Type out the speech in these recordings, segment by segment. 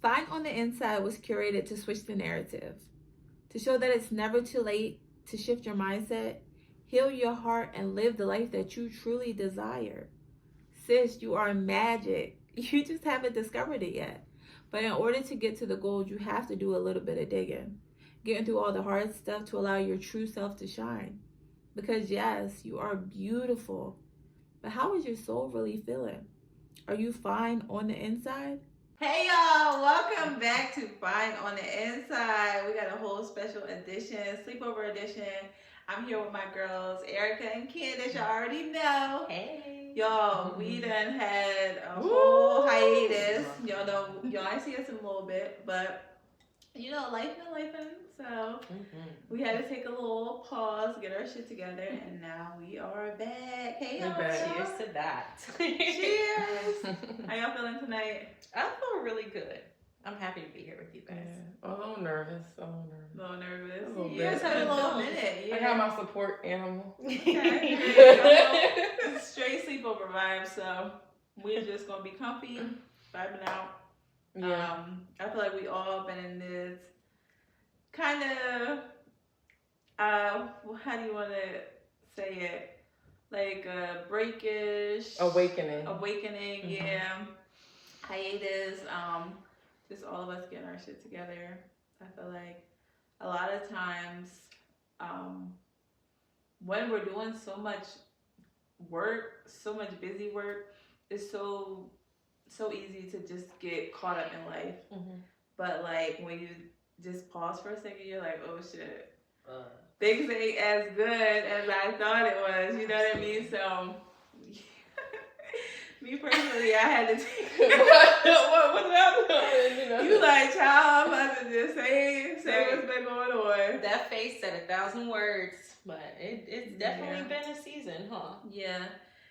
Fine on the Inside was curated to switch the narrative, to show that it's never too late to shift your mindset, heal your heart, and live the life that you truly desire. Sis, you are magic. You just haven't discovered it yet. But in order to get to the goal, you have to do a little bit of digging, getting through all the hard stuff to allow your true self to shine. Because yes, you are beautiful. But how is your soul really feeling? Are you fine on the inside? Hey y'all, welcome back to Fine on the Inside. We got a whole special edition, Sleepover Edition. I'm here with my girls, Erica and Candace. Y'all already know. Hey. Y'all, we done had a whole hiatus. Y'all know, y'all ain't see us in a little bit, but you know, life been lifing. So we had to take a little pause, get our shit together, and now we are back. Hey y'all. Cheers to that. Cheers. How y'all feeling tonight? I feel really good. I'm happy to be here with you guys. Yeah. A little nervous. A little nervous. A little You bit. guys had a little minute. Yeah. I got my support animal. Okay. Straight sleepover vibes. So we're just gonna be comfy, vibing out. Yeah. I feel like we all been in this kind of how do you want to say it? Like breakish. Awakening. Yeah. Hiatus. Just all of us getting our shit together. I feel like a lot of times when we're doing so much work, so much busy work, it's so easy to just get caught up in life. But like when you just pause for a second, you're like, oh shit, things ain't as good as I thought it was. You know what I mean? So me personally, I had to take What's happening? You like, child, I'm about to just say what's been going on. That face said 1,000 words, but it's definitely been a season, huh? Yeah.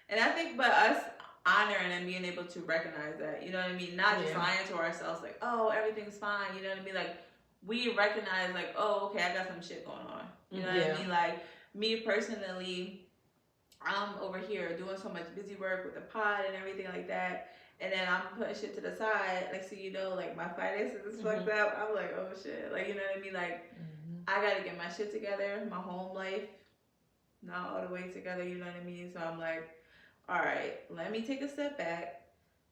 And I think but us honoring and being able to recognize that, you know what I mean? Not just lying to ourselves like, oh, everything's fine, you know what I mean? Like, we recognize like, oh, okay, I got some shit going on. You know what I mean? Like, me personally, I'm over here doing so much busy work with the pod and everything like that. And then I'm putting shit to the side. Like, so you know, like, my finances is fucked up. I'm like, oh, shit. Like, you know what I mean? Like, I got to get my shit together. My home life, not all the way together. You know what I mean? So I'm like, all right, let me take a step back.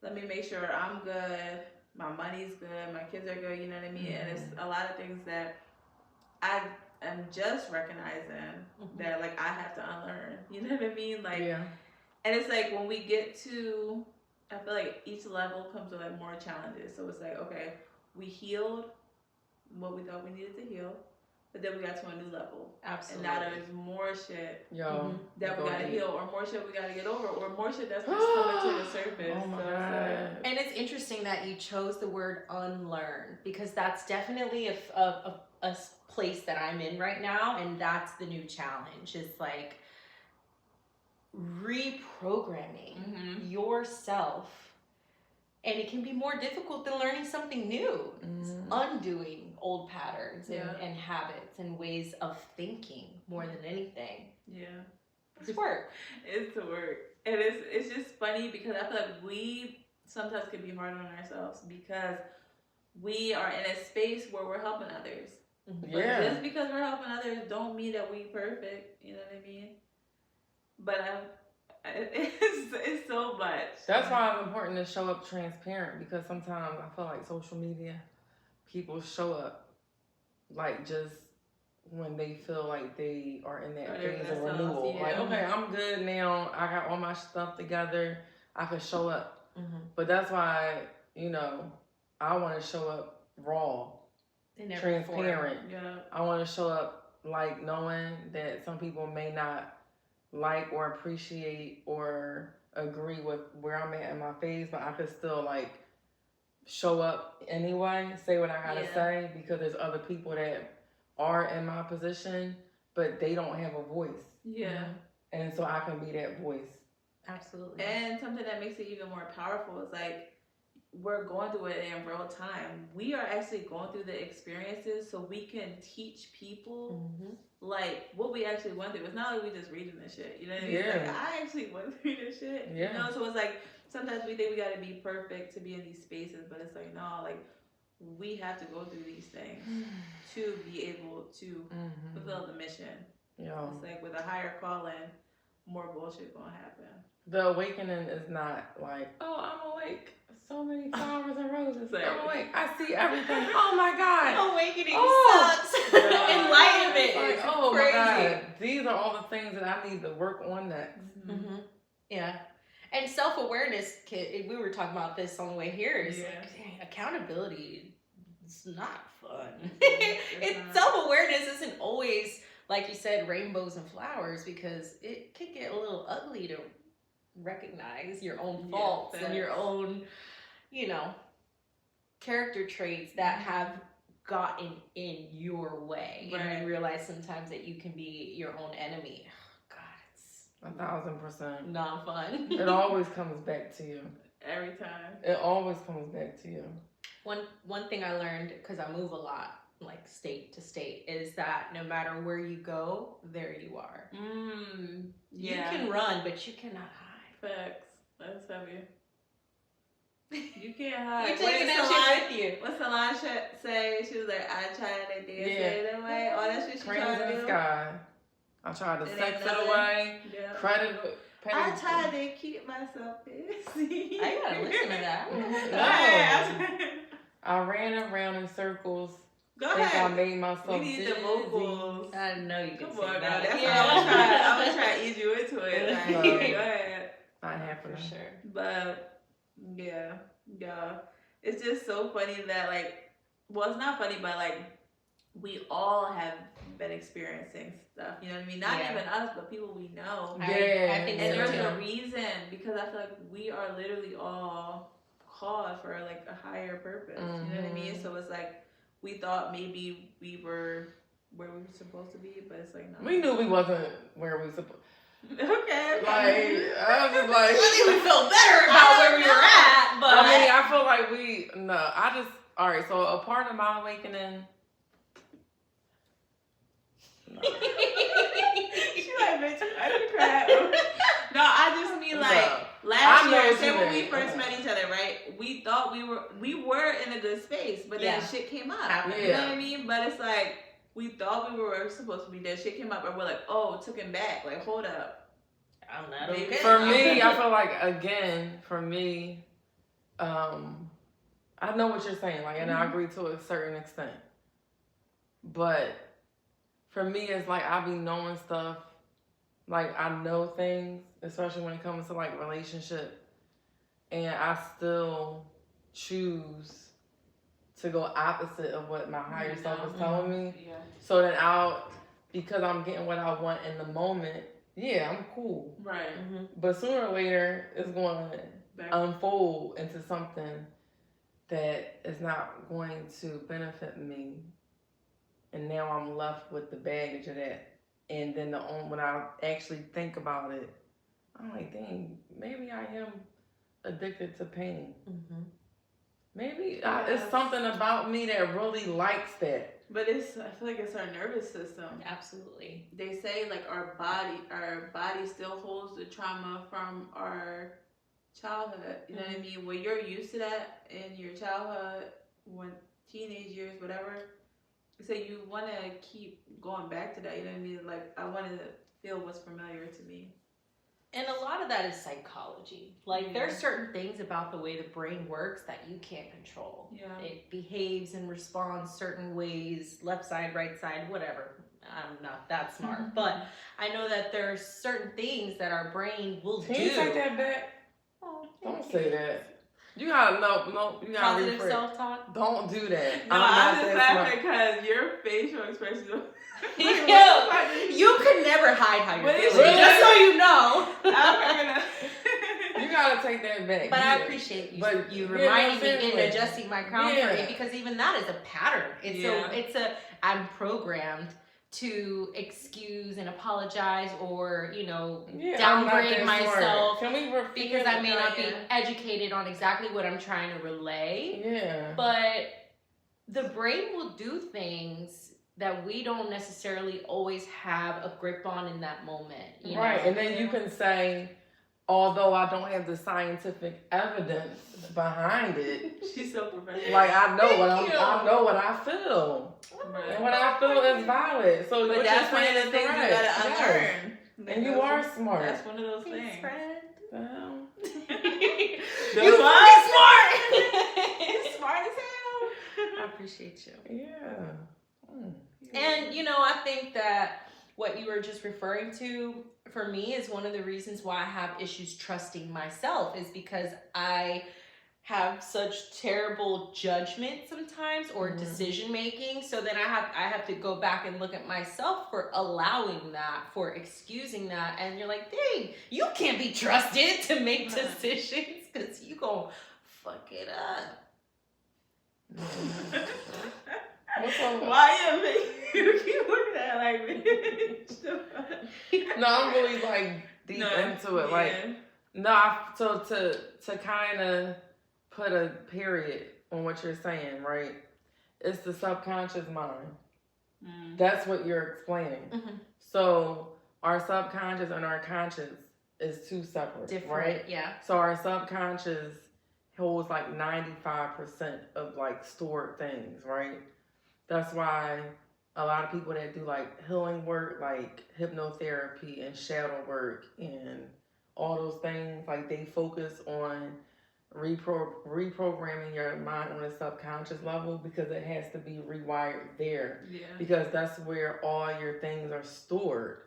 Let me make sure I'm good. My money's good. My kids are good. You know what I mean? And it's a lot of things that I am just recognizing that, like, I have to unlearn. You know what I mean? Like, and it's like when we get to, I feel like each level comes with like more challenges. So it's like, okay, we healed what we thought we needed to heal, but then we got to a new level. Absolutely. And now there's more shit that we gotta heal, or more shit we gotta get over, or more shit that's just coming to the surface. Oh my so God. And it's interesting that you chose the word unlearn, because that's definitely a place that I'm in right now, and that's the new challenge. It's like reprogramming yourself, and it can be more difficult than learning something new. It's undoing old patterns and habits and ways of thinking more than anything. It's work. It's the work. And it's just funny because I feel like we sometimes can be hard on ourselves because we are in a space where we're helping others. But just because we're helping others don't mean that we perfect. You know what I mean? But it's so much. That's why it's important to show up transparent, because sometimes I feel like social media, people show up like just when they feel like they are in that phase of renewal. Like, okay, I'm good now. I got all my stuff together. I can show up. But that's why, you know, I want to show up raw, transparent. I want to show up like knowing that some people may not like or appreciate or agree with where I'm at in my phase, but I could still like show up anyway, say what I gotta say, because there's other people that are in my position, but they don't have a voice. And so I can be that voice. Absolutely. And something that makes it even more powerful is like, we're going through it in real time. We are actually going through the experiences so we can teach people like what we actually went through. It's not like we just reading this shit. You know what I mean? It's like, I actually went through this shit. You know, so it's like sometimes we think we gotta be perfect to be in these spaces, but it's like, no, like we have to go through these things to be able to fulfill the mission. Yeah. It's like with a higher calling, more bullshit gonna happen. The awakening is not like, oh, I'm awake. So many flowers and roses. I'm awake. I see everything. Oh my God. Awakening sucks. Like, Enlightenment is oh crazy. my God. These are all the things that I need to work on next. Mm-hmm. Yeah. And self-awareness, we were talking about this on the way here, is like, dang, accountability, it's not fun. Self-awareness isn't always, like you said, rainbows and flowers, because it can get a little ugly to recognize your own faults and your own, character traits that have gotten in your way. Right. And you realize sometimes that you can be your own enemy. Oh, God, it's 1,000%. not fun. It always comes back to you. Every time. It always comes back to you. One thing I learned, because I move a lot, like state to state, is that no matter where you go, there you are. You can run, but you cannot hide. Facts. That's heavy. You can't hide. You're taking that shit with you. What's Solange say? She was like, I tried to dance it away. All that shit she Cranes tried to in do. the sky. I tried to sex it away. Yeah. Credit. I tried to keep myself busy. I gotta listen to that. Go ahead. I ran around in circles. Go I think ahead. I made myself We need the vocals. I know you can Come sing on, girl. that. That's I was trying to ease you into it. Like, No. Go ahead. Not happening. For sure. But yeah, it's just so funny that it's not funny, but we all have been experiencing stuff. You know what I mean? Not even us, but people we know. I think And so there's too. a reason, because I feel like we are literally all called for a higher purpose. You know what I mean? So it's like we thought maybe we were where we were supposed to be, but it's like no. We knew we wasn't where we supposed. Okay. I was just like, I think we feel better about where we were at, but I feel like all right, so a part of my awakening. No. She like, bitch, I didn't cry. No, I just mean last year, say when we first met each other, right? We thought we were in a good space, but then shit came up. You know what I mean? But it's like, we thought we were supposed to be there. Shit came up, and we're like, oh, took him back. Like, hold up. I'm not okay. For me, I feel like, again, I know what you're saying, and I agree to a certain extent. But for me, it's like I be knowing stuff, I know things, especially when it comes to relationship, and I still choose to go opposite of what my higher self is telling me. Yeah. So that because I'm getting what I want in the moment, I'm cool. Right. Mm-hmm. But sooner or later, it's going to unfold into something that is not going to benefit me. And now I'm left with the baggage of that. And then when I actually think about it, I'm like, dang, maybe I am addicted to pain. Mm-hmm. Maybe it's something about me that really likes that. But I feel like it's our nervous system. Absolutely. They say our body still holds the trauma from our childhood. You know what I mean? When you're used to that in your childhood, when teenage years, whatever, so you want to keep going back to that. You know what I mean? I want to feel what's familiar to me. And a lot of that is psychology. There's certain things about the way the brain works that you can't control. Yeah. It behaves and responds certain ways, left side, right side, whatever. I'm not that smart. But I know that there's certain things that our brain will do. Can you take that back? Oh, don't say that. You gotta you gotta positive self-talk. Don't do that. No, I'm just laughing because your facial expression. You can never hide how you're feeling. Really? Just so you know. You gotta take that back. But I appreciate you reminding me and adjusting my crown for me, because even that is a pattern. I'm programmed to excuse and apologize or, downgrade myself because I may not be educated on exactly what I'm trying to relay. Yeah. But the brain will do things that we don't necessarily always have a grip on in that moment. You know? And then you can say, although I don't have the scientific evidence behind it. She's so professional. Like I know what I feel. Right. And what I feel is valid. So but that's one of the things you gotta unlearn. And you are smart. That's one of those things. You're smart. You're smart as hell. I appreciate you. Yeah. And I think that what you were just referring to for me is one of the reasons why I have issues trusting myself, is because I have such terrible judgment sometimes, or decision making. So then I have to go back and look at myself for allowing that, for excusing that. And you're like, dang, you can't be trusted to make decisions because you gonna fuck it up. Why you keep looking at it like me? No, I'm really like deep into it. Like, so to kind of put a period on what you're saying, right? It's the subconscious mind. That's what you're explaining. So our subconscious and our conscious is two separate, right? Yeah. So our subconscious holds like 95% of like stored things, right? That's why a lot of people that do like healing work, like hypnotherapy and shadow work and all those things, like they focus on reprogramming your mind on a subconscious level, because it has to be rewired there. Yeah. Because that's where all your things are stored.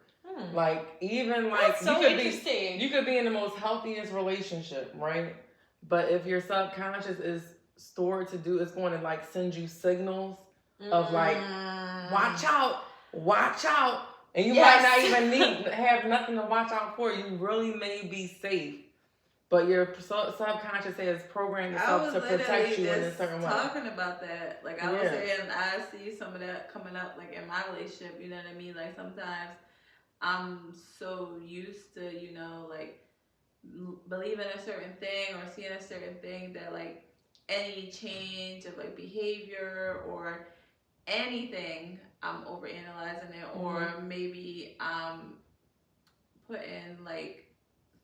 Like even like that's so interesting. You could be in the most healthiest relationship, right? But if your subconscious is stored to do, it's going to like send you signals of like, watch out. And you might not even have nothing to watch out for. You really may be safe. But your subconscious has programmed itself to protect you in a certain way. Talking about that, like I was saying, I see some of that coming up, like in my relationship. You know what I mean? Like sometimes I'm so used to, like believing a certain thing or seeing a certain thing that like any change of like behavior or anything, I'm overanalyzing it, or maybe I'm putting like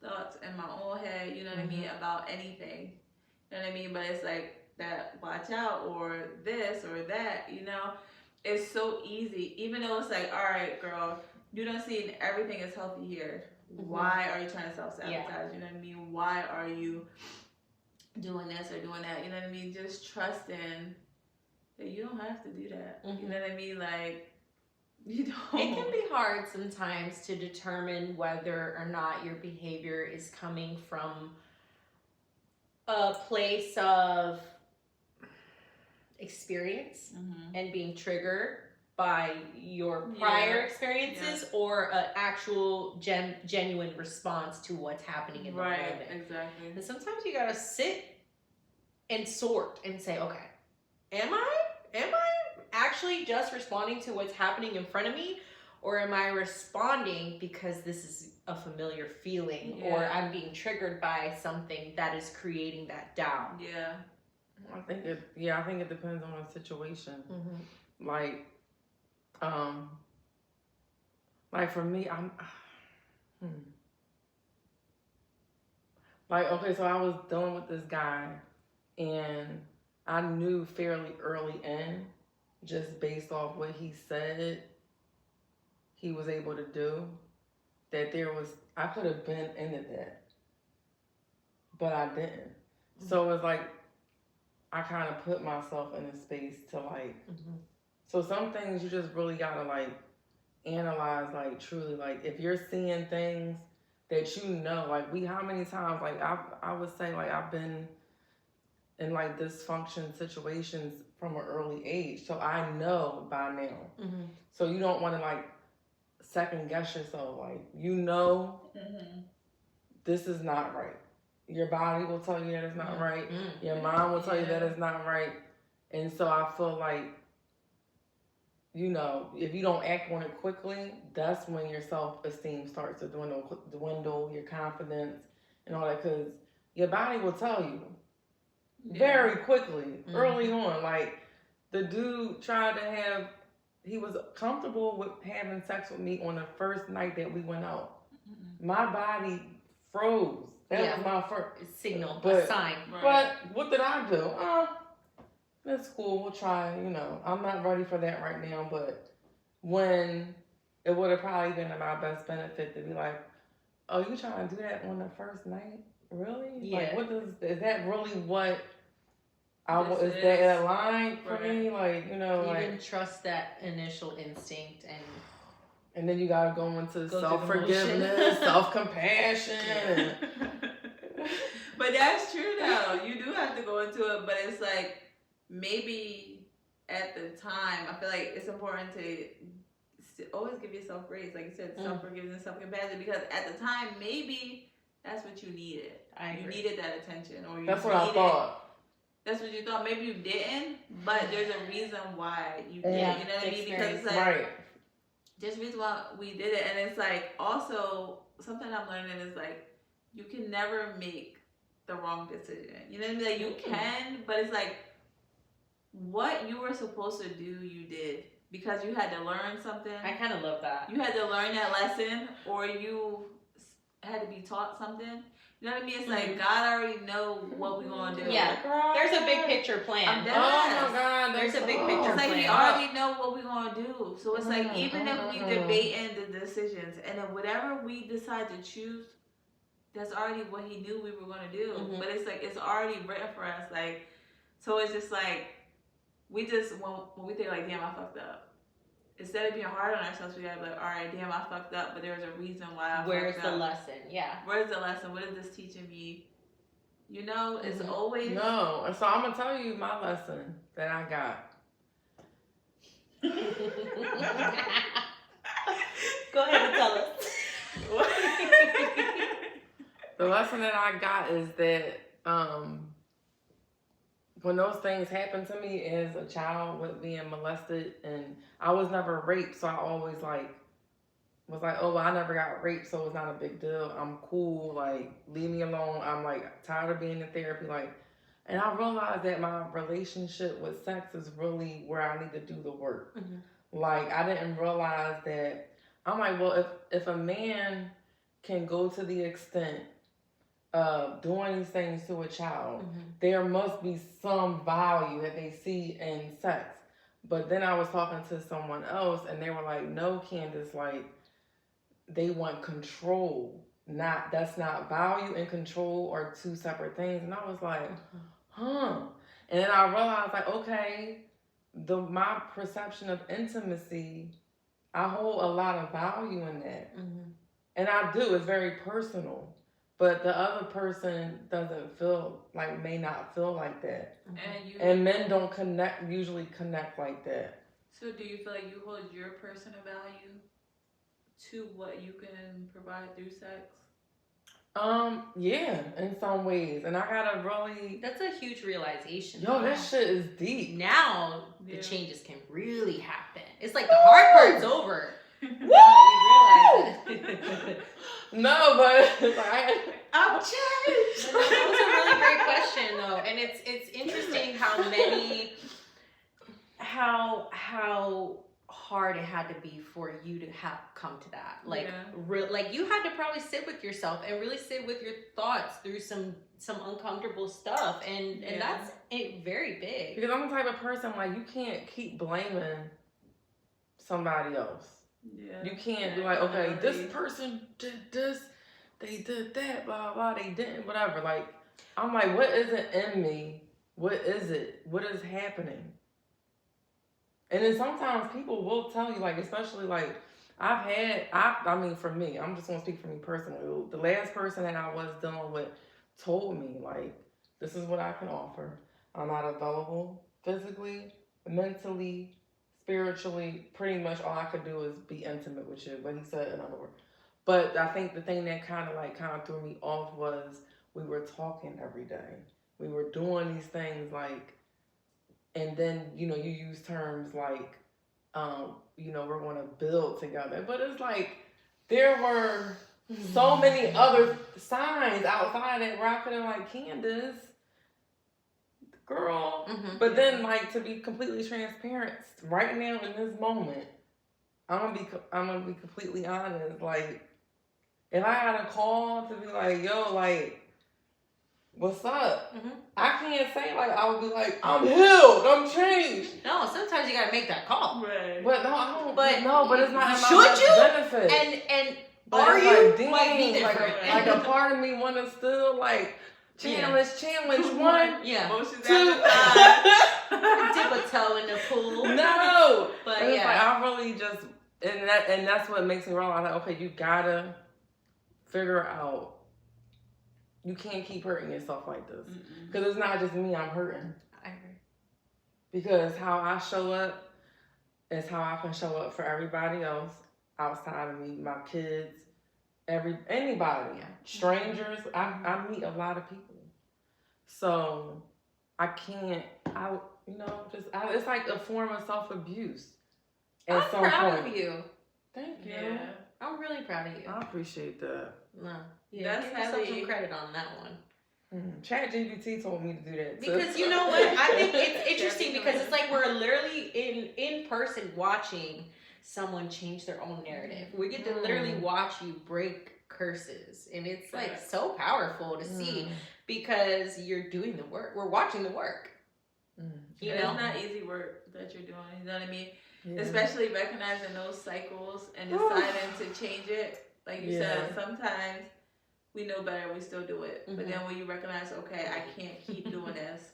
thoughts in my own head, you know what I mean, about anything, you know what I mean, but it's like that watch out or this or that, it's so easy, even though it's like, all right, girl, you don't see everything is healthy here. Why are you trying to self-sabotage? You know what I mean? Why are you doing this or doing that? You know what I mean? Just trusting that you don't have to do that. You know what I mean? Like, you don't. It can be hard sometimes to determine whether or not your behavior is coming from a place of experience and being triggered by your prior experiences, or an actual genuine response to what's happening in the moment. Right, exactly. And sometimes you gotta sit and sort and say, okay, am I actually just responding to what's happening in front of me, or am I responding because this is a familiar feeling, or I'm being triggered by something that is creating that doubt? Yeah. I think it depends on the situation. Like for me, like, okay, so I was dealing with this guy, and I knew fairly early in, just based off what he said he was able to do, that I could have been into that, but I didn't. So it was like, I kind of put myself in a space to like, so some things you just really gotta like analyze, like truly, like if you're seeing things that like how many times, like I would say, like I've been in like dysfunction situations from an early age, so I know by now. So you don't want to like second guess yourself, like this is not right. Your body will tell you that it's not right. Your mind will tell you that it's not right. And so I feel like, if you don't act on it quickly, that's when your self-esteem starts to dwindle, your confidence and all that, because your body will tell you very quickly, early on. Like, the dude he was comfortable with having sex with me on the first night that we went out. My body froze. That was my first signal, a sign. But what did I do? That's cool. We'll try. I'm not ready for that right now. But when it would have probably been in my best benefit to be like, oh, you trying to do that on the first night? Really? Yeah. Like, is that really what is that aligned for me? Like, you can trust that initial instinct and then you gotta go into self-forgiveness, self-compassion. But that's true though. You do have to go into it, but it's like maybe at the time, I feel like it's important to always give yourself grace, like you said, self-forgiveness, self-compassion, because at the time, maybe that's what you needed. You needed that attention, or that's what I thought. That's what you thought. Maybe you didn't, but there's a reason why you did. Yeah, you know what I mean? Because it's like, there's a reason why we did it, and it's like also something I'm learning is like you can never make the wrong decision. You know what I mean? Like you can, but it's like what you were supposed to do, you did. Because you had to learn something. I kind of love that. You had to learn that lesson, or you had to be taught something. You know what I mean? It's like God already know what we're going to do. Yeah, there's a big picture plan. Oh my God, there's a big picture plan. It's like He already know what we're going to do. So it's like even if we debating the decisions, and then whatever we decide to choose, that's already what He knew we were going to do. But it's like it's already written for us. Like, so it's just like. We just, when we think like, damn, I fucked up. Instead of being hard on ourselves, we gotta be like, all right, damn, I fucked up, but there's a reason why I fucked up. Where's the lesson? Yeah. Where's the lesson? What is this teaching me? It's always... No, so I'm gonna tell you my lesson that I got. Go ahead and tell us. The lesson that I got is that, when those things happened to me as a child with being molested, and I was never raped, so I always was like, oh, well, I never got raped, so it's not a big deal. I'm cool, like, leave me alone. I'm like tired of being in therapy, and I realized that my relationship with sex is really where I need to do the work. Like, I didn't realize that. I'm like, well, if a man can go to the extent doing these things to a child, there must be some value that they see in sex. But then I was talking to someone else, and they were like, no, Candace, like, they want control. That's not value and control are two separate things. And I was like, And then I realized, like, okay, my perception of intimacy, I hold a lot of value in that. And I do. It's very personal. But the other person may not feel like that. And men don't usually connect like that. So do you feel like you hold your personal value to what you can provide through sex? Yeah, in some ways. And I gotta really... That's a huge realization. Yo, that shit is deep. Now, the changes can really happen. It's like the hard part's over. Woo! You realize it. No, but it's like... I'm changed! That was a really great question, though. And it's interesting how hard it had to be for you to have come to that. Like, like you had to probably sit with yourself and really sit with your thoughts through some uncomfortable stuff, and that's very big. Because I'm the type of person, like, you can't keep blaming somebody else. Yeah. You can't be like, okay, this person did this, they did that, blah blah, they didn't, whatever. Like, I'm like, what is it in me? What is it? What is happening? And then sometimes people will tell you, like, especially, like, I mean, for me, I'm just going to speak for me personally. The last person that I was dealing with told me, like, this is what I can offer. I'm not available physically, mentally, spiritually. Pretty much all I could do is be intimate with you. But he said, in other words. But I think the thing that kind of threw me off was we were talking every day. We were doing these things, like, and then, you use terms like, we're going to build together. But it's like, there were so many other signs outside that where I could have, like, Candace, girl. But then, like, to be completely transparent, right now in this moment, I'm gonna be completely honest. Like, if I had a call to be like, yo, like, what's up? Mm-hmm. I can't say like I would be like, I'm healed, I'm changed. No, sometimes you gotta make that call. Right. But no, I don't. But no, but it's not in my should you? benefit. And but are you? Like, dang, like a part of me wanna still like challenge 1, yeah, motions 2, dip a toe in the pool. No, but it's yeah, like I really just and that's what makes me realize like, okay, you gotta figure out. You can't keep hurting yourself like this. Because it's not just me I'm hurting. I agree. Because how I show up is how I can show up for everybody else outside of me, my kids, anybody, strangers. I meet a lot of people. So I can't, it's like a form of self-abuse. I'm proud of you. Thank you. Yeah. I'm really proud of you. I appreciate that. No. Yeah, give yourself some credit on that one. ChatGPT told me to do that. Because you know what? I think it's interesting because it's like we're literally in person watching someone change their own narrative. We get to literally watch you break curses. And it's like so powerful to see because you're doing the work. We're watching the work. You know? It's not easy work that you're doing. You know what I mean? Yeah. Especially recognizing those cycles and deciding to change it. Like you said, sometimes we know better, we still do it. But then when you recognize, okay, I can't keep doing this.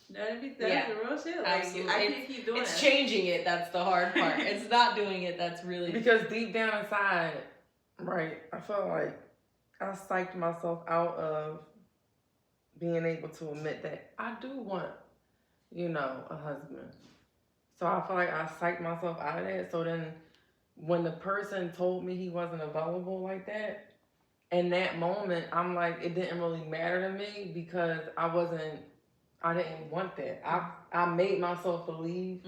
You know what I mean? That's the real shit. Like, I can't keep doing it. It's changing it. That's the hard part. It's not doing it. That's really... Because deep down inside, right, I felt like I psyched myself out of being able to admit that I do want, a husband. So I feel like I psyched myself out of that. So then when the person told me he wasn't available like that, in that moment, I'm like, it didn't really matter to me because I didn't want that. I made myself believe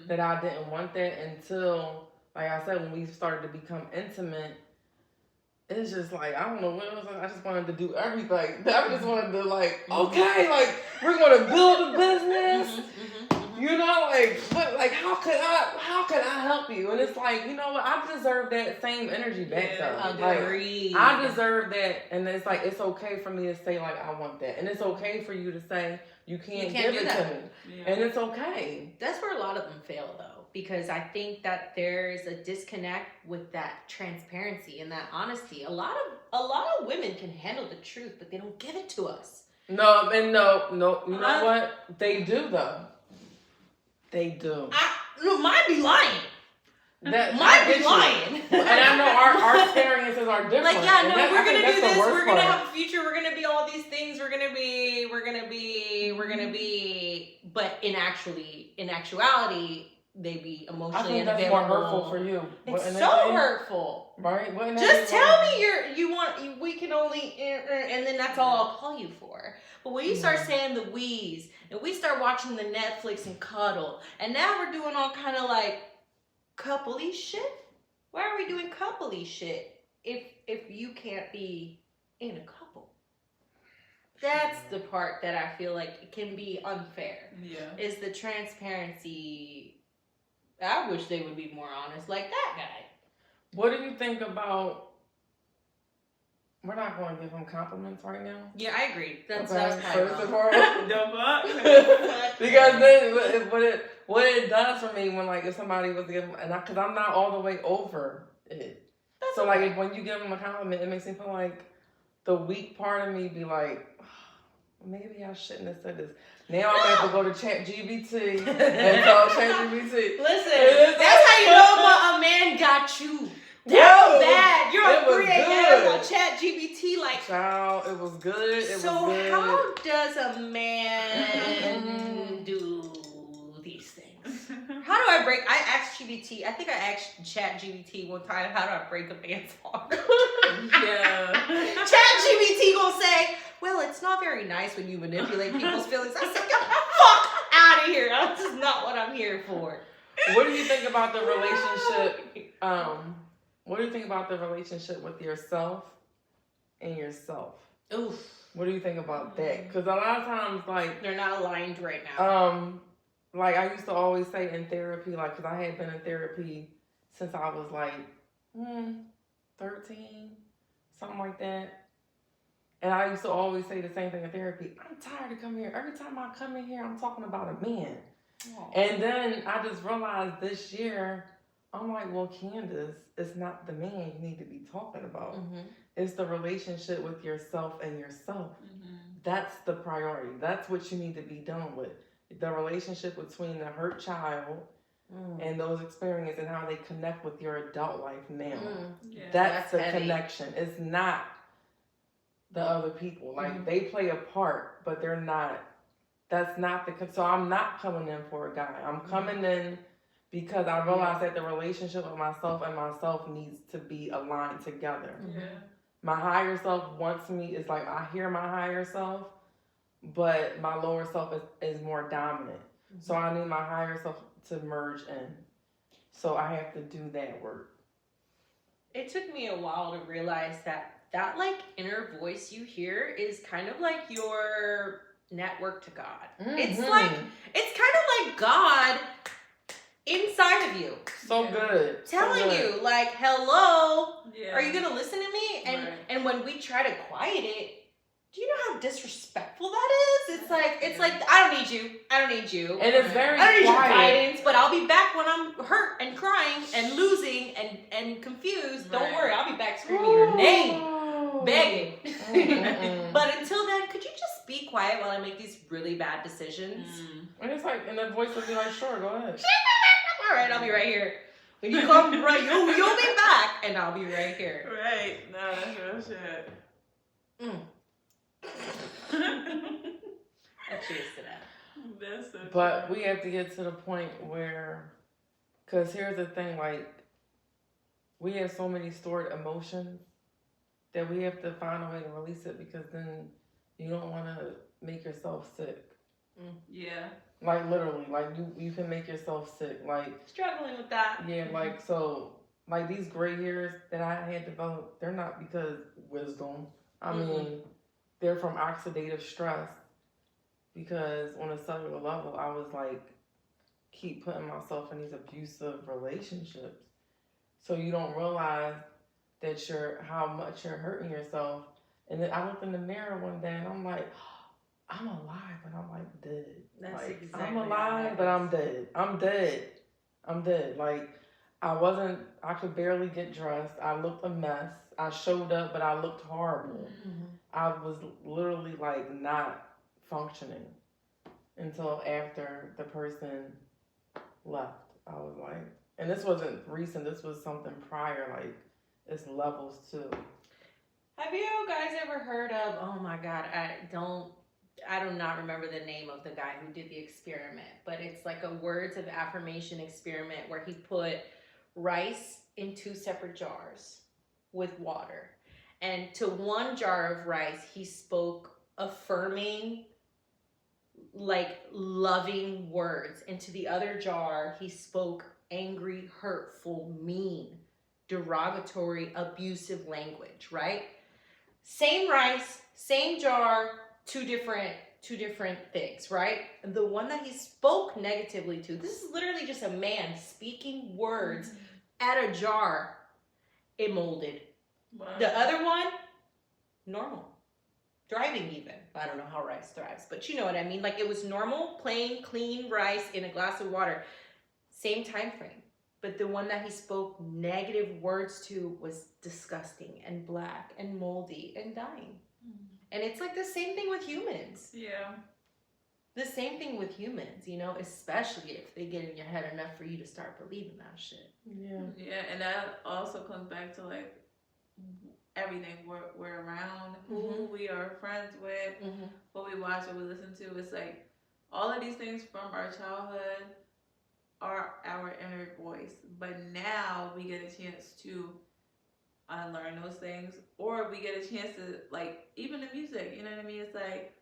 that I didn't want that until, like I said, when we started to become intimate, it's just like, I don't know what it was. I just wanted to do everything. I just wanted to okay, we're going to build a business. But how could I help you? And it's like, you know what? I deserve that same energy back though. Agreed. I deserve that, and it's like it's okay for me to say I want that, and it's okay for you to say you can't give it to me, and it's okay. That's where a lot of them fail though, because I think that there's a disconnect with that transparency and that honesty. A lot of women can handle the truth, but they don't give it to us. No. You know what? They do though. They do. Mine be lying. Mine be lying. And I know our experiences are different. We're gonna do this. We're gonna have a future. We're gonna be all these things. We're gonna be. But in actuality, they be emotionally unavailable. I think that's more hurtful for you. It's so hurtful. Right? Just tell me we can only, and then that's all I'll call you for. But when you start saying the wheeze, and we start watching the Netflix and cuddle, and now we're doing all kind of coupley shit. Why are we doing coupley shit if you can't be in a couple? That's the part that I feel like it can be unfair. Yeah. Is the transparency. I wish they would be more honest like that guy. What do you think about... We're not going to give him compliments right now. Yeah, I agree. That's first of all. Because then what it does for me when if somebody was giving, because I'm not all the way over it. So when you give him a compliment, it makes me feel like the weak part of me be like, maybe I shouldn't have said this. Now I'm able to go to ChatGPT and tell ChatGPT. Listen, that's how you know a man got you. That was bad. You're on 3 a.m. on ChatGPT Child, it was good. So how does a man do these things? How do I break... I asked GPT... I think I asked ChatGPT one time, how do I break a man's heart? Yeah. ChatGPT gonna say, well, it's not very nice when you manipulate people's feelings. I said, get the fuck out of here. That's just not what I'm here for. What do you think about the relationship? What do you think about the relationship with yourself and yourself? Oof. What do you think about that? Because a lot of times, they're not aligned right now. I used to always say in therapy, because I had been in therapy since I was 13, something like that. And I used to always say the same thing in therapy. I'm tired of coming here. Every time I come in here, I'm talking about a man. Aww. And then I just realized this year, I'm like, well, Candace, it's not the man you need to be talking about. Mm-hmm. It's the relationship with yourself and yourself. Mm-hmm. That's the priority. That's what you need to be done with. The relationship between the hurt child and those experiences and how they connect with your adult life now. Yeah, that's the heavy connection. It's not the other people. Like, they play a part, but they're not. That's not so I'm not coming in for a guy. I'm coming in because I realize that the relationship with myself and myself needs to be aligned together. Yeah. My higher self wants me, it's like I hear my higher self, but my lower self is more dominant. Mm-hmm. So I need my higher self to merge in. So I have to do that work. It took me a while to realize that like inner voice you hear is kind of like your network to God. Mm-hmm. It's kind of like God inside of you. So good. Telling you, like, hello, are you going to listen to me? And when we try to quiet it, do you know how disrespectful that is? It's like, I don't need you. And it's very I don't need your guidance, but I'll be back when I'm hurt and crying and losing and confused. Don't worry, I'll be back screaming your name, begging. But until then, could you just be quiet while I make these really bad decisions? And it's like, and the voice will be like, sure, go ahead. All right, I'll be right here. When you come, right, you'll be back, and I'll be right here. Right. No, that's real shit. Cheers to that. That's so but true. We have to get to the point where, because here's the thing, like, we have so many stored emotions that we have to find a way to release it, because then you don't want to make yourself sick. Yeah. Like, literally, like, you can make yourself sick. Like, struggling with that. Yeah, like, so, like, these gray hairs that I had developed, they're not because wisdom. I mean, they're from oxidative stress. Because on a cellular level, I was like, keep putting myself in these abusive relationships. So you don't realize that how much you're hurting yourself. And then I looked in the mirror one day and I'm like, I'm alive, but I'm like dead. That's like, exactly I'm alive, but I'm dead. I'm dead. Like, I could barely get dressed. I looked a mess. I showed up, but I looked horrible. Mm-hmm. I was literally like not functioning until after the person left. I was like, and this wasn't recent, this was something prior, like, it's levels too. Have you guys ever heard of, oh my God, I do not remember the name of the guy who did the experiment, but it's like a words of affirmation experiment where he put rice in 2 separate jars with water. And to one jar of rice, he spoke affirming, like, loving words. And to the other jar, he spoke angry, hurtful, mean, derogatory, abusive language, right? Same rice, same jar, two different things, right? And the one that he spoke negatively to, this is literally just a man speaking words at a jar, it molded. Wow. The other one, normal. Thriving even. I don't know how rice thrives, but you know what I mean. Like, it was normal, plain, clean rice in a glass of water. Same time frame. But the one that he spoke negative words to was disgusting and black and moldy and dying. And it's like the same thing with humans. Yeah. The same thing with humans, you know, especially if they get in your head enough for you to start believing that shit. Yeah. Yeah, and that also comes back to, like, everything we're around, who we are friends with, what we watch, what we listen to. It's like all of these things from our childhood are our inner voice. But now we get a chance to unlearn those things, or we get a chance to, like, even the music, you know what I mean? It's like,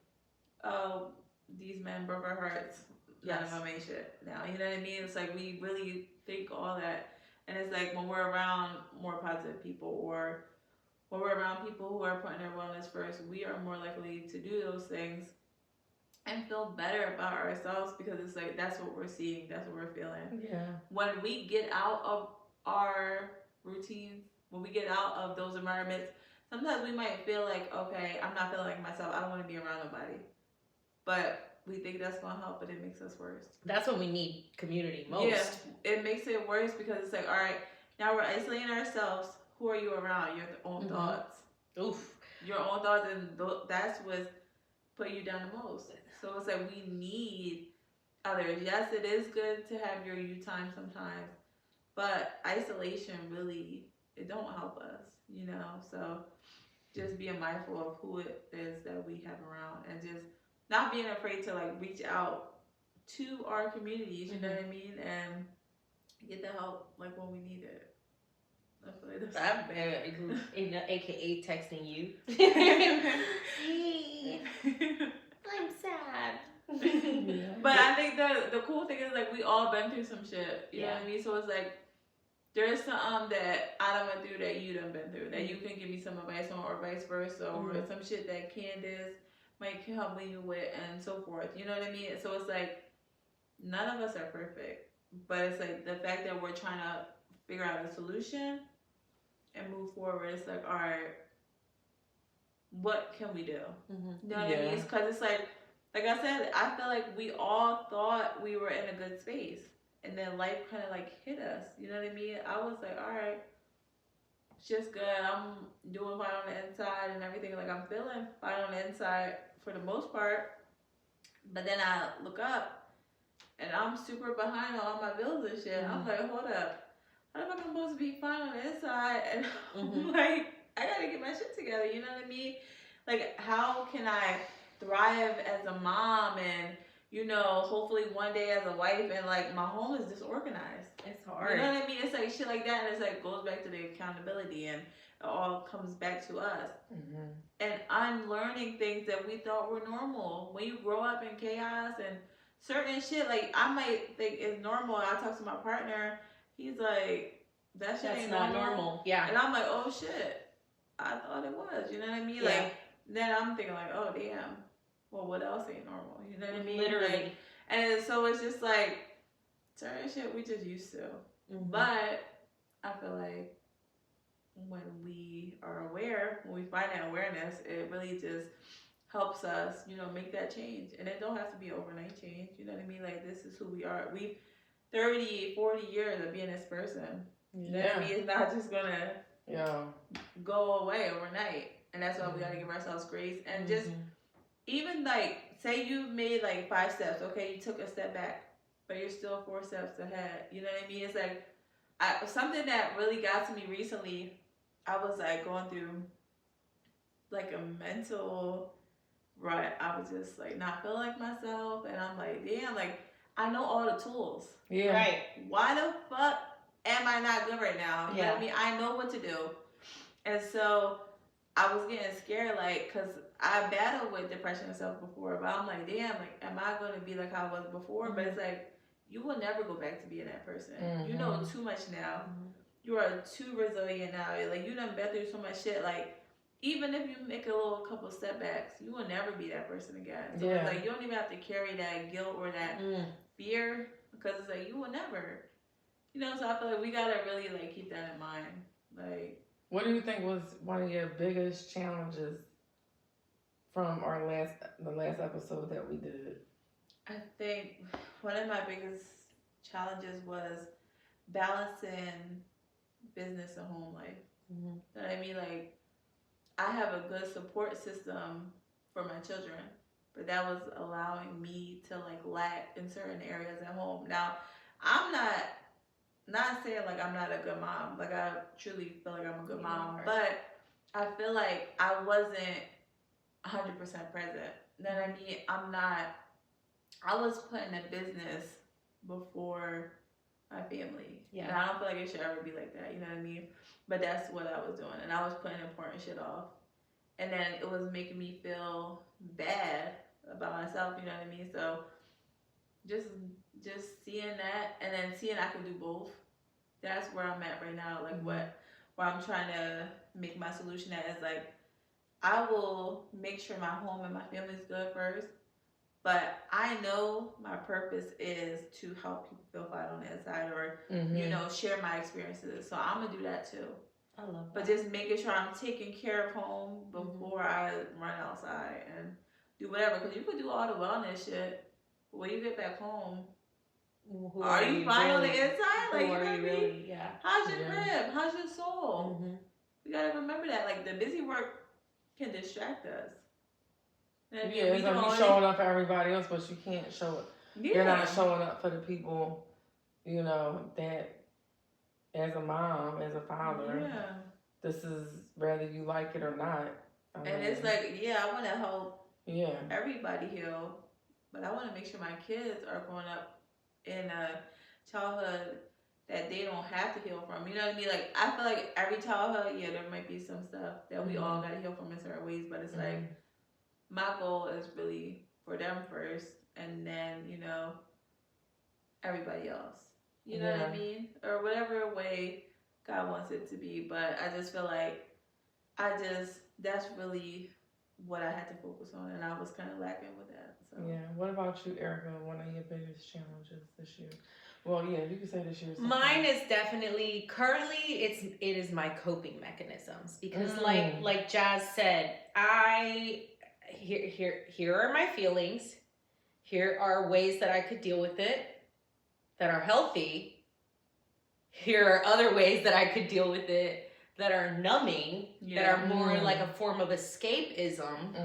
oh, these men broke our hearts. None of them ain't shit now. You know what I mean? It's like we really think all that. And it's like when we're around more positive people, or when we're around people who are putting their wellness first, we are more likely to do those things and feel better about ourselves, because it's like that's what we're seeing, that's what we're feeling. Yeah. When we get out of our routines, when we get out of those environments sometimes we might feel like, okay, I'm not feeling like myself. I don't want to be around nobody. But we think that's going to help, but it makes us worse. That's when we need community most. Yeah, it makes it worse because it's like, all right, now we're isolating ourselves. Who are you around? Your own thoughts. Oof. Your own thoughts, and that's what's putting you down the most. So it's like we need others. Yes, it is good to have your you time sometimes, but isolation really, it don't help us, you know. So just being mindful of who it is that we have around, and just not being afraid to like reach out to our communities, you know what I mean, and get the help like when we need it. I feel like that's AKA texting you. Hey, I'm sad. But I think the cool thing is like we all been through some shit. You know what I mean? So it's like there's something that I done went through that you done been through that you can give me some advice on, or vice versa, or some shit that Candace might help me with, and so forth. You know what I mean? So it's like none of us are perfect, but it's like the fact that we're trying to figure out a solution and move forward. It's like, all right, what can we do? You know what I mean? Because it's like I said, I feel like we all thought we were in a good space, and then life kind of like hit us. You know what I mean? I was like, all right, it's just good. I'm doing fine on the inside and everything. Like I'm feeling fine on the inside for the most part. But then I look up, and I'm super behind on all my bills and shit. I'm like, hold up. How am I supposed to be fine on the inside? And I'm like, I gotta get my shit together. You know what I mean? Like, how can I thrive as a mom and, you know, hopefully one day as a wife, and like my home is disorganized. It's hard. You know what I mean? It's like shit like that, and it's like goes back to the accountability, and it all comes back to us. And unlearning things that we thought were normal. When you grow up in chaos and certain shit, like I might think is normal. I talk to my partner. He's like, that shit ain't not normal. Yeah. And I'm like, oh shit, I thought it was. You know what I mean? Yeah. Like, then I'm thinking like, oh damn, well what else ain't normal? You know what I mean? Literally. Like, and so it's just like, certain shit we just used to. But I feel like when we are aware, when we find that awareness, it really just helps us, you know, make that change. And it don't have to be overnight change. You know what I mean? Like, this is who we are. We've 30, 40 years of being this person. You know what I mean? It's not just gonna go away overnight. And that's why we gotta give ourselves grace. And just, even like, say you made like 5 steps, okay, you took a step back, but you're still 4 steps ahead. You know what I mean? It's like, something that really got to me recently, I was like going through like a mental rut. I was just like not feeling like myself. And I'm like, damn, like, I know all the tools. Yeah. Right. Why the fuck am I not good right now? You know what I mean? I know what to do. And so I was getting scared, like, because I battled with depression and stuff before, but I'm like, damn, like, am I going to be like how I was before? But it's like, you will never go back to being that person. You know too much now. You are too resilient now. Like, you done been through so much shit. Like, even if you make a little couple setbacks, you will never be that person again. So it's like, you don't even have to carry that guilt or that fear, because it's like, you will never. You know, so I feel like we gotta really like keep that in mind. Like, what do you think was one of your biggest challenges from the last episode that we did? I think one of my biggest challenges was balancing business and home life. You know what I mean? Like, I have a good support system for my children, but that was allowing me to like lack in certain areas at home. Now, I'm not saying like I'm not a good mom. Like, I truly feel like I'm a good mom, but I feel like I wasn't 100% present. You know what I mean? I was putting a business before my family. Yeah. And I don't feel like it should ever be like that. You know what I mean? But that's what I was doing. And I was putting important shit off. And then it was making me feel bad about myself. You know what I mean? So just seeing that, and then seeing I can do both. That's where I'm at right now. Like, where I'm trying to make my solution at is like, I will make sure my home and my family's good first. But I know my purpose is to help people feel fine on the inside, or, you know, share my experiences. So I'm going to do that too. I love that. But just making sure I'm taking care of home before I run outside and do whatever. Because you could do all the wellness shit, but when you get back home, are you fine on the inside? Like, you know what I mean? Really? Yeah. How's your crib? How's your soul? We gotta remember that. Like, the busy work can distract us. And it's like you showing up for everybody else, but you can't show it. Yeah. You're not showing up for the people, you know, that as a mom, as a father, this is whether you like it or not. I mean, it's like, I want to help everybody heal, but I want to make sure my kids are growing up in a childhood that they don't have to heal from. You know what I mean? Like, I feel like every childhood, there might be some stuff that we all got to heal from in certain ways, but it's like, my goal is really for them first, and then, you know, everybody else. You know what I mean? Or whatever way God wants it to be. But I just feel like that's really what I had to focus on, and I was kind of lacking with that. So. Yeah. What about you, Erica? One of your biggest challenges this year? Well, you can say this year. Mine is definitely currently it is my coping mechanisms, because like Jazz said, here are my feelings. Here are ways that I could deal with it that are healthy. Here are other ways that I could deal with it that are numbing, that are more like a form of escapism.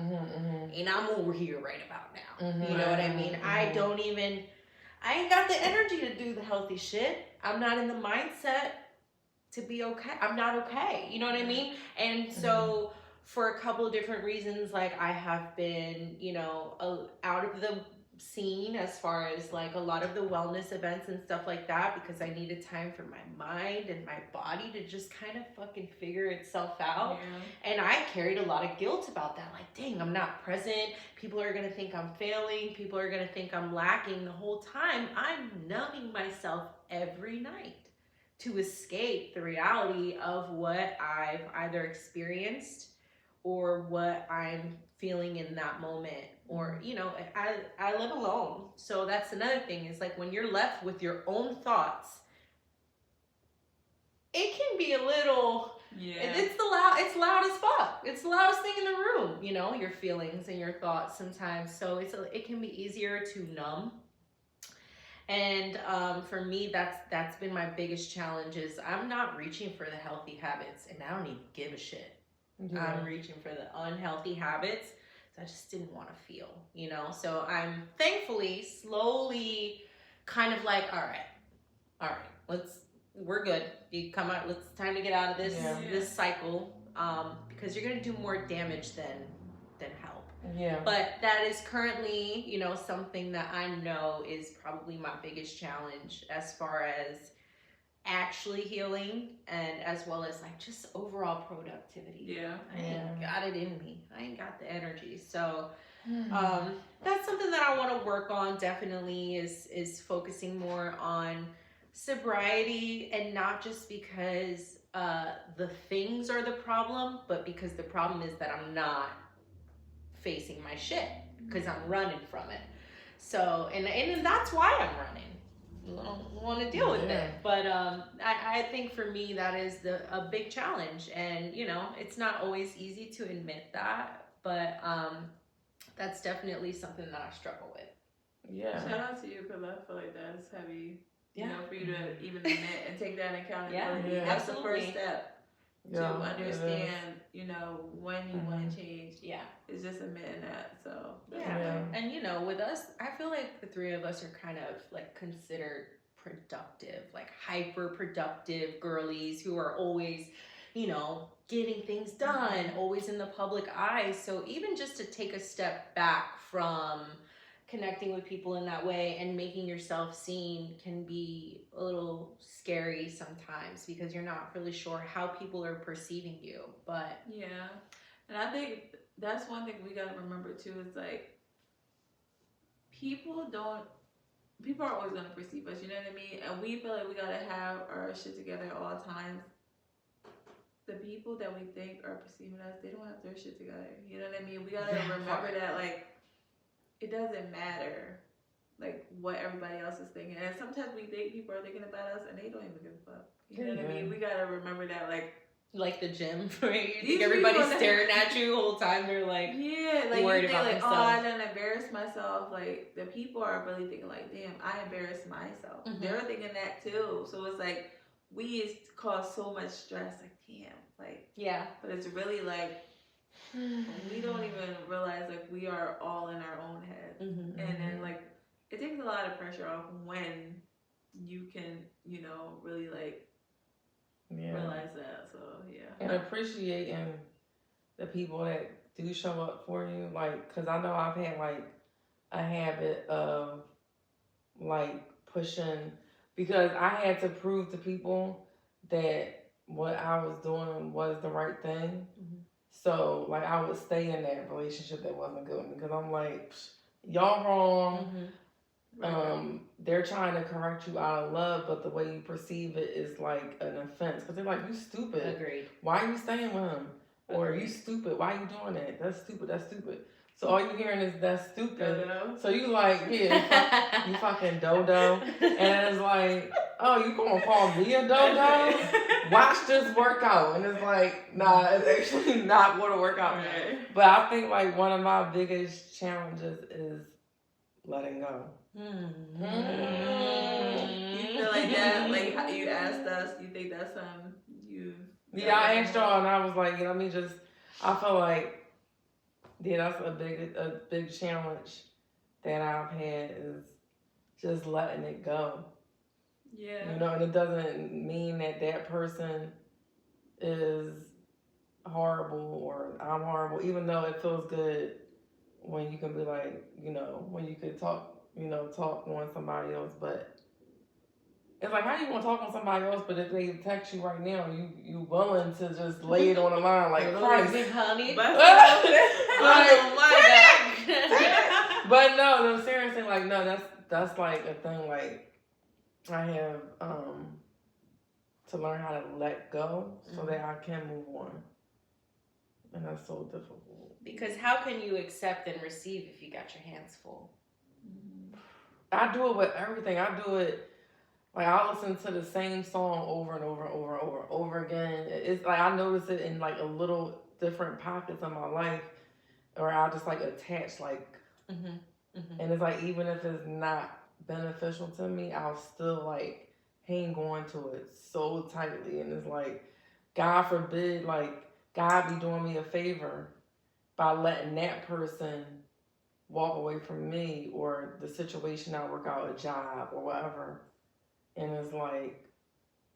And I'm over here right about now. You know what I mean? I ain't got the energy to do the healthy shit. I'm not in the mindset to be okay. I'm not okay. You know what I mean? And so for a couple of different reasons, like I have been, you know, out of the scene as far as like a lot of the wellness events and stuff like that, because I needed time for my mind and my body to just kind of fucking figure itself out. And I carried a lot of guilt about that. Like, dang, I'm not present. People are going to think I'm failing. People are going to think I'm lacking. The whole time I'm numbing myself every night to escape the reality of what I've either experienced or what I'm feeling in that moment. Or, you know, I live alone. So that's another thing, is like when you're left with your own thoughts, it can be a little, it's loud as fuck. It's the loudest thing in the room, you know, your feelings and your thoughts sometimes. So it can be easier to numb. And for me, that's been my biggest challenge, is I'm not reaching for the healthy habits, and I don't even give a shit. I'm reaching for the unhealthy habits. I just didn't want to feel, you know? So I'm thankfully slowly kind of like, all right, we're good. You come out, it's time to get out of this cycle, because you're going to do more damage than help. But that is currently, you know, something that I know is probably my biggest challenge as far as actually healing, and as well as like just overall productivity. I ain't got it in me. I ain't got the energy. So that's something that I want to work on, definitely, is focusing more on sobriety, and not just because the things are the problem, but because the problem is that I'm not facing my shit, because I'm running from it. So and that's why I'm running. I don't want to deal with it, but I think for me that is a big challenge, and you know, it's not always easy to admit that, but that's definitely something that I struggle with. Shout out to you, because I feel like that's heavy, you know, for you to even admit and take that accountability. That's the first step to understand, you know, when you want to change. It's just admitting that. So and you know, with us, I feel like the three of us are kind of like considered productive, like hyper productive girlies who are always, you know, getting things done, always in the public eye. So even just to take a step back from connecting with people in that way and making yourself seen can be a little scary sometimes, because you're not really sure how people are perceiving you. But and I think that's one thing we gotta remember too, is like people are always gonna perceive us, you know what I mean? And we feel like we gotta have our shit together at all times. The people that we think are perceiving us, they don't have their shit together. You know what I mean? We gotta remember that, like, it doesn't matter, like, what everybody else is thinking. And sometimes we think people are thinking about us and they don't even give a fuck. You know what I mean? We gotta remember that, like, like the gym, right? You think everybody's staring at you the whole time. They're like, like worried you think about like, themselves. oh, I didn't embarrass myself. Like the people are really thinking like, damn, I embarrassed myself. Mm-hmm. They're thinking that too. So it's like we cause so much stress. Like damn, like but it's really like we don't even realize like we are all in our own head, and then like it takes a lot of pressure off when you can, really like realize that. So and appreciating the people that do show up for you, like, because I know I've had like a habit of like pushing, because I had to prove to people that what I was doing was the right thing. So like I would stay in that relationship that wasn't good because I'm like, y'all wrong. They're trying to correct you out of love, but the way you perceive it is like an offense because they're like, you stupid. Agreed. Why are you staying with him? Or you stupid. Why are you doing that? That's stupid. That's stupid. So all you hearing is that's stupid. Dodo. So you like, yeah, you fucking dodo. And it's like, oh, you gonna call me a dodo? Watch this work out. And it's like, nah, it's actually not gonna work out. Right. But I think like one of my biggest challenges is letting go. You feel like that? Like how you asked us, you think that's you? Yeah, I asked y'all and I was like, I feel like, that's a big challenge that I've had is just letting it go. Yeah. And it doesn't mean that person is horrible or I'm horrible, even though it feels good when you can be like, when you could talk on somebody else, but it's like, how you want to talk on somebody else, but if they text you right now, you willing to just lay it on the line like Christ, honey. Oh my God. But no, seriously, like no, that's like a thing. Like I have to learn how to let go so that I can move on, and that's so difficult. Because how can you accept and receive if you got your hands full? I do it with everything. I do it. Like, I listen to the same song over and over and over again. It's like I notice it in like a little different pockets of my life, or I'll just like attach like, and it's like even if it's not beneficial to me, I'll still like hang on to it so tightly, and it's like, God forbid, like God be doing me a favor by letting that person walk away from me or the situation I work out, a job or whatever. And it's like,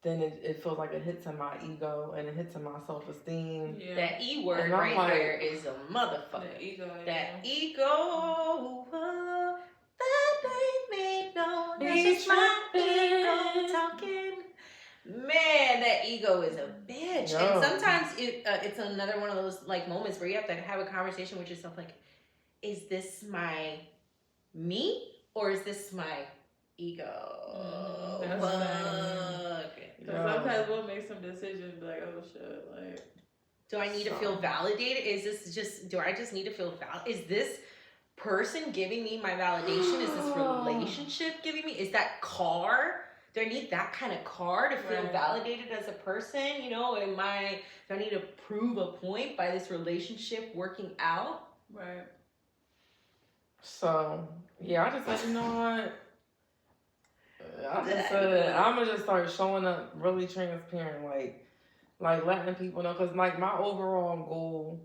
then it feels like it hits in my ego and it hits in my self-esteem. Yeah. That E word right like, there is a motherfucker. That ego. That ego. That ain't me, no. That's just my ego talking. Man, that ego is a bitch. Yo. And sometimes it's another one of those like moments where you have to have a conversation with yourself like, is this my me or is this my ego? Fuck. Because sometimes we'll make some decisions and be like, oh shit, like. Do I need to feel validated? Do I just need to feel validated? Is this person giving me my validation? Is this relationship giving me? Is that car? Do I need that kind of car to feel validated as a person? Do I need to prove a point by this relationship working out? Right. So, yeah, I just said, you know what? I just said, I'm going to just start showing up really transparent, like letting people know. Because, like, my overall goal,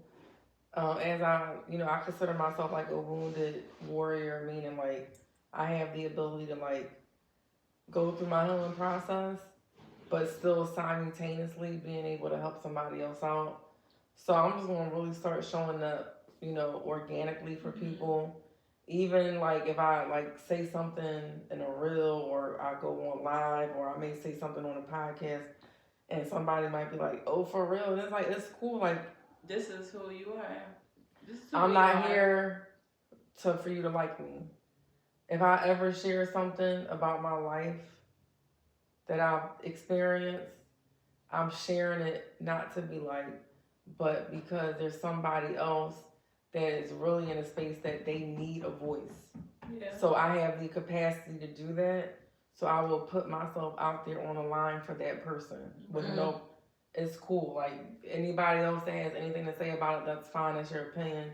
as I consider myself, like, a wounded warrior, meaning, like, I have the ability to, like, go through my healing process, but still simultaneously being able to help somebody else out. So I'm just going to really start showing up, organically for people. Even like if I like say something in a reel or I go on live or I may say something on a podcast and somebody might be like, oh, for real? And it's like, it's cool. Like, this is who you are. I'm not here for you to like me. If I ever share something about my life that I've experienced, I'm sharing it not to be liked, but because there's somebody else that is really in a space that they need a voice. Yeah. So I have the capacity to do that. So I will put myself out there on the line for that person with no it's cool. Like, anybody else that has anything to say about it, that's fine. That's your opinion.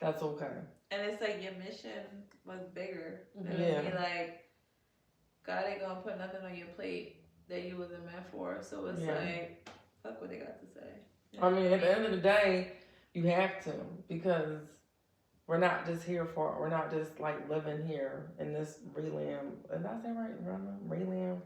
That's okay. And it's like your mission was bigger. Mm-hmm. And be like, God ain't gonna put nothing on your plate that you wasn't meant for. So it's like, fuck what they got to say. You know? I mean, at the end of the day, you have to, because we're not just here for it. We're not just like living here in this realm. Did I say right? Realm?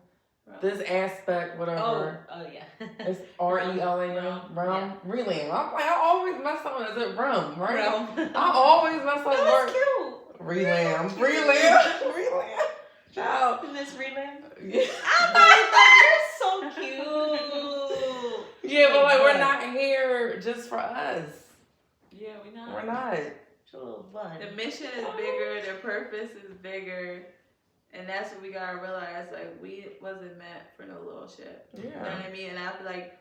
This aspect, whatever. Oh yeah. It's RELAM. Realm. Realm. I always mess up. Is it realm, right? Realm. I always mess up. That's cute. Realm. Realm. Child. In this realm? Yeah. I thought you're so cute. Yeah, but like we're not here just for us. Yeah, we're not. We're not. It's a little fun. The mission is bigger. The purpose is bigger. And that's what we gotta realize. Like, we wasn't meant for no little shit. Yeah. You know what I mean? And I feel like,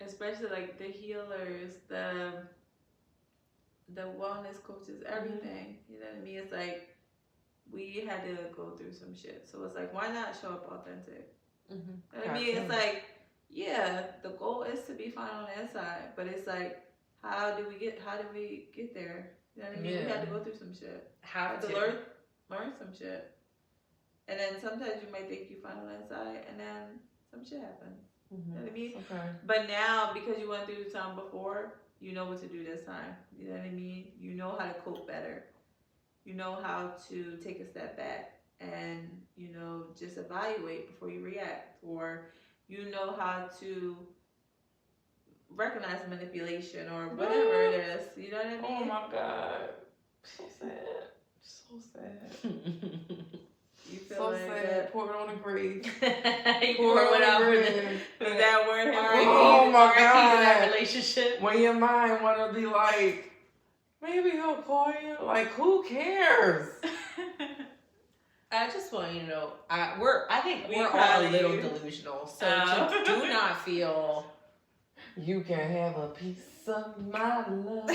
especially like the healers, the wellness coaches, everything. You know what I mean? It's like, we had to go through some shit. So it's like, why not show up authentic? Mm-hmm. You know what I mean? It's like, yeah, the goal is to be fine on the inside, but it's like, how did we get there? You know what I mean? Yeah. We had to go through some shit. How to learn some shit. And then sometimes you might think you fine on the inside, and then some shit happens. Mm-hmm. You know what I mean? Okay. But now, because you went through something before, you know what to do this time. You know what I mean? You know how to cope better. You know how to take a step back and, you know, just evaluate before you react. Or you know how to recognize manipulation or whatever it is. You know what I mean? Oh my God. So sad. So sad. You feel so like sad. that? Pour it on the grave. Pour it out for that word. Oh my God. That relationship. When your mind want to be like, maybe he'll call you. Like, who cares? I just want you to know, I think we're all a little delusional. So do not feel. You can have a piece of my love.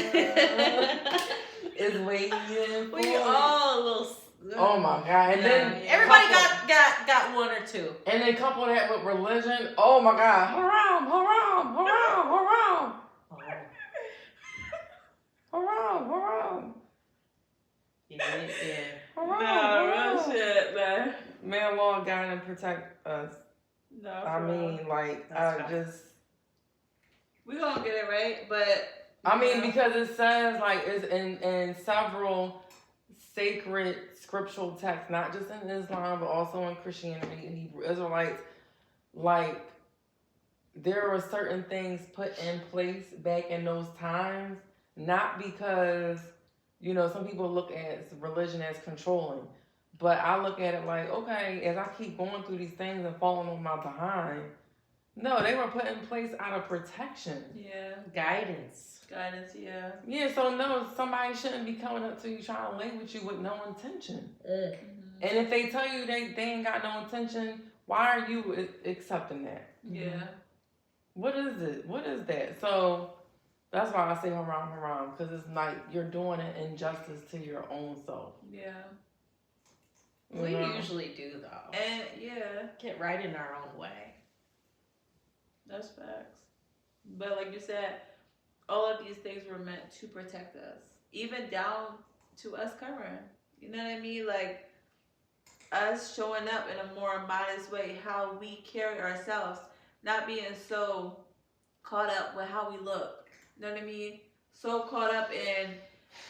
It's waiting for We all a little. Oh my God! And then everybody got one or two. And then couple that with religion. Oh my God! Haram, haram, haram, haram, haram, haram. Yeah. Real shit, man. May Allah guide and protect us. No, I mean, like, we gonna get it right, but I mean, because it says like it's in several sacred scriptural texts, not just in Islam, but also in Christianity and Hebrew Israelites, like there were certain things put in place back in those times, not because, you know, some people look at religion as controlling, but I look at it like, okay, as I keep going through these things and falling on my behind, no, they were put in place out of protection. Yeah. Guidance, yeah. Yeah, so no, somebody shouldn't be coming up to you trying to lay with you with no intention. Mm-hmm. And if they tell you they ain't got no intention, why are you accepting that? Yeah. What is it? What is that? So that's why I say haram, because it's like you're doing an injustice to your own self. Yeah. We usually do, though. And, get right in our own way. That's facts. But like you said, all of these things were meant to protect us. Even down to us covering. You know what I mean? Like, us showing up in a more modest way, how we carry ourselves. Not being so caught up with how we look. You know what I mean? So caught up in,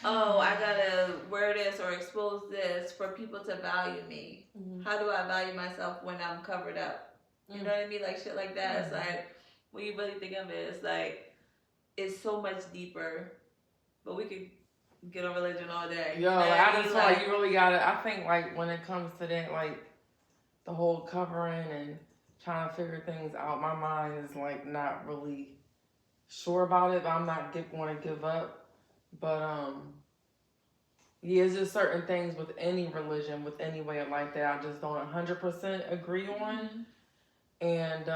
oh, I gotta wear this or expose this for people to value me. Mm-hmm. How do I value myself when I'm covered up? You know what I mean? Like shit like that. It's like, when you really think of it, it's like, it's so much deeper. But we could get on religion all day. Yo, I just feel like you really gotta, I think like when it comes to that, like the whole covering and trying to figure things out, my mind is like not really sure about it, but I'm not going to give up. But yeah, it's just certain things with any religion, with any way of life that I just don't 100% agree on. Mm-hmm. And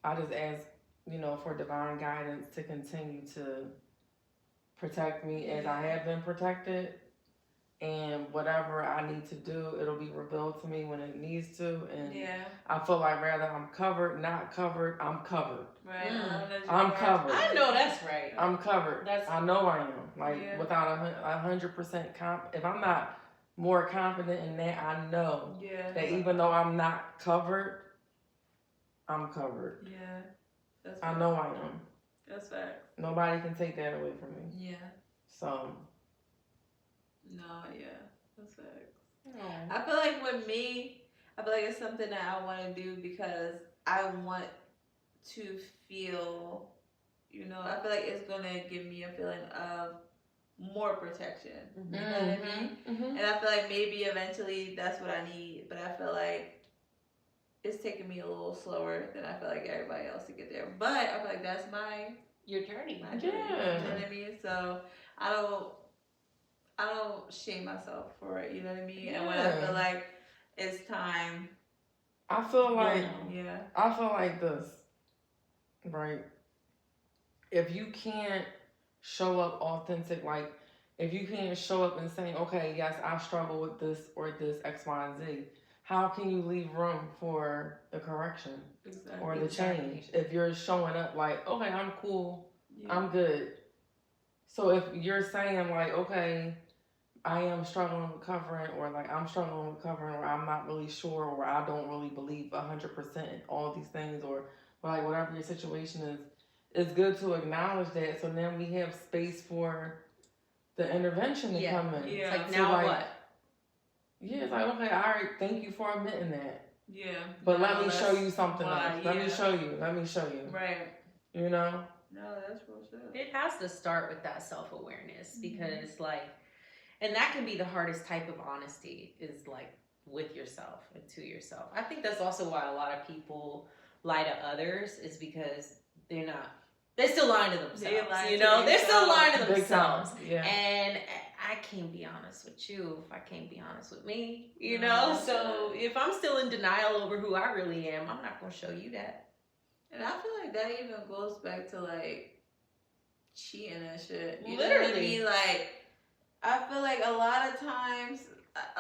I just ask, you know, for divine guidance to continue to protect me as I have been protected. and whatever I need to do, it'll be revealed to me when it needs to. And yeah. I feel like rather I'm covered, not covered, I'm covered. Right. I'm covered. I know that's right. I'm covered. I know I am. Like, Yeah. without 100% if I'm not more confident in that, I know that even though I'm not covered, I'm covered. Yeah. That's I know I am. That's facts. Nobody can take that away from me. Yeah. So. No, yeah. That's facts. Oh. I feel like with me, I feel like it's something that I want to do because I want to feel, you know, I feel like it's going to give me a feeling of more protection. You know what I mean? Mm-hmm. And I feel like maybe eventually that's what I need, but I feel like it's taking me a little slower than I feel like everybody else to get there. But I feel like that's your journey. My journey. Yeah. You know what I mean? So I don't shame myself for it, you know what I mean? Yeah. And when I feel like it's time, I feel like I feel like this, right? If you can't show up authentic, like if you can't show up and saying, okay, yes, I struggle with this or this X, Y, and Z, how can you leave room for the correction or the change if you're showing up like, okay, I'm cool, I'm good. So if you're saying like, okay, I am struggling with covering, or like I'm struggling with covering, or I'm not really sure, or I don't really believe 100% in all these things, or like whatever your situation is, it's good to acknowledge that. So then we have space for the intervention to come in. Yeah. It's like, so now like, what? Yeah, it's like, okay, all right, thank you for admitting that. Yeah. But let me show you something else. Let me show you. Right. You know? No, that's real shit. It has to start with that self-awareness because, like, and that can be the hardest type of honesty is, like, with yourself and to yourself. I think that's also why a lot of people lie to others is because they're still lying to themselves. They're still lying to themselves. Yeah. And I can't be honest with you if I can't be honest with me, you know? So if I'm still in denial over who I really am, I'm not going to show you that. And I feel like that even goes back to, like, cheating and shit. You Literally. know what I mean? Like, I feel like a lot of times,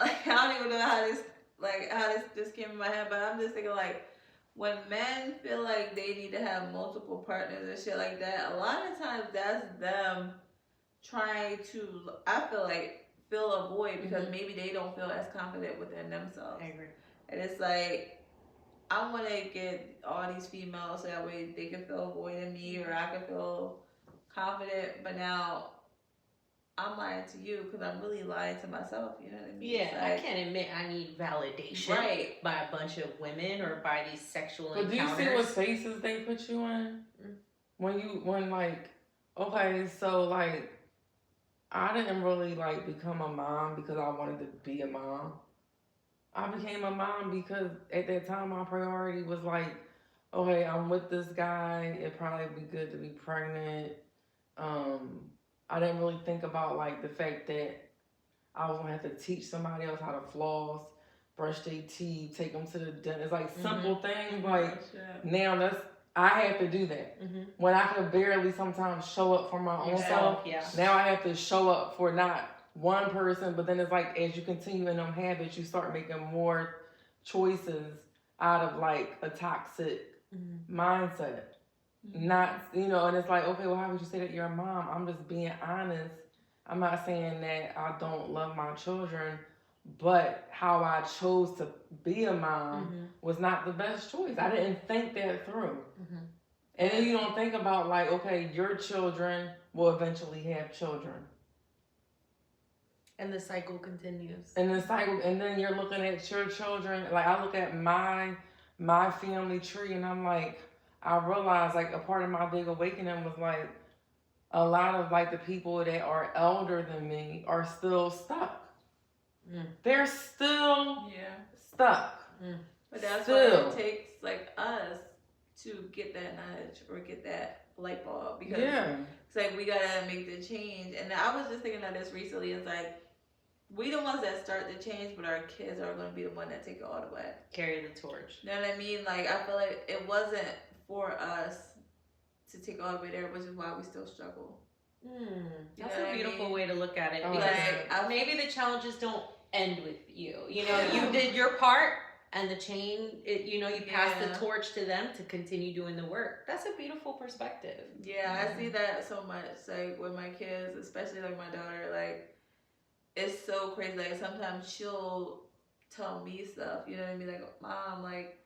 like, I don't even know how this came in my head, but I'm just thinking, like, when men feel like they need to have multiple partners and shit like that, a lot of times that's them trying to, I feel like, fill a void because maybe they don't feel as confident within themselves. I agree. And it's like, I want to get all these females so that way they can feel a void in me or I can feel confident, but now I'm lying to you because I'm really lying to myself, you know what I mean? Yeah, like, I can't admit I need validation by a bunch of women or by these sexual encounters. But do you see what faces they put you in? When like, okay, so like, I didn't really like become a mom because I wanted to be a mom. I became a mom because at that time my priority was like, okay, I'm with this guy, it'd probably be good to be pregnant. I didn't really think about like the fact that I was gonna have to teach somebody else how to floss, brush their teeth, take them to the dentist, like simple things. Like now I have to do that. When I could barely sometimes show up for my own self, now I have to show up for not one person, but then it's like as you continue in them habits, you start making more choices out of like a toxic mindset. Not, and it's like, okay, well, how would you say that you're a mom? I'm just being honest. I'm not saying that I don't love my children, but how I chose to be a mom was not the best choice. I didn't think that through. And then you don't think about like, okay, your children will eventually have children. And the cycle continues. And then you're looking at your children. Like I look at my family tree and I'm like, I realized like a part of my big awakening was like a lot of like the people that are elder than me are still stuck. They're still stuck. But that's why it takes like us to get that nudge or get that light bulb because it's like we gotta make the change. And I was just thinking of this recently. It's like we the ones that start the change, but our kids are gonna be the one that take it all the way. Carry the torch. You know what I mean? Like I feel like it wasn't for us to take all the way there, which is why we still struggle. That's a beautiful way to look at it. Because like, maybe the challenges don't end with you. You know, you did your part, and the chain, you pass the torch to them to continue doing the work. That's a beautiful perspective. Yeah, I see that so much, like, with my kids, especially, like, my daughter, like, it's so crazy. Like, sometimes she'll tell me stuff, you know what I mean? Like, Mom, like,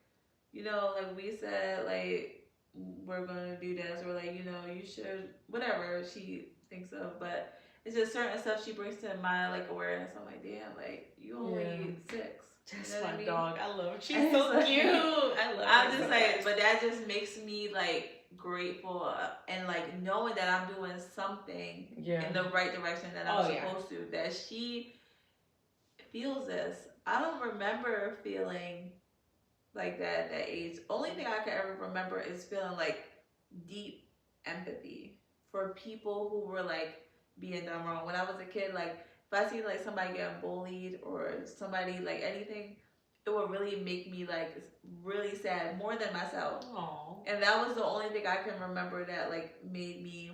like, we said, like, we're going to do this, or, like, you should, whatever she thinks of, but it's just certain stuff she brings to my, like, awareness. I'm like, damn, like, you only 6. That's my dog. I love her. She's so cute. I love her. I'm just like, but that just makes me, like, grateful and, like, knowing that I'm doing something in the right direction that I'm supposed to, that she feels this. I don't remember feeling like that at that age. Only thing I can ever remember is feeling, like, deep empathy for people who were, like, being done wrong. When I was a kid, like, if I see, like, somebody getting bullied or somebody, like, anything, it would really make me, like, really sad, more than myself. Aww. And that was the only thing I can remember that, like, made me,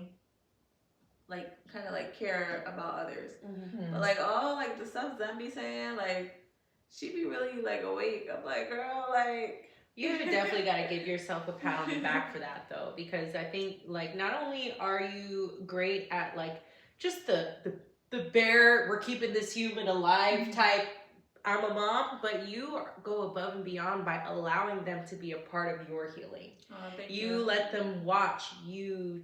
like, kind of, like, care about others. Mm-hmm. But, like, like, the stuff Zen be saying, like, she be really, like, awake. I'm like, girl, like... You definitely got to give yourself a pat on the back for that, though, because I think, like, not only are you great at, like, just the bare, we're keeping this human alive type, I'm a mom, but you go above and beyond by allowing them to be a part of your healing. Thank you. Let them watch you,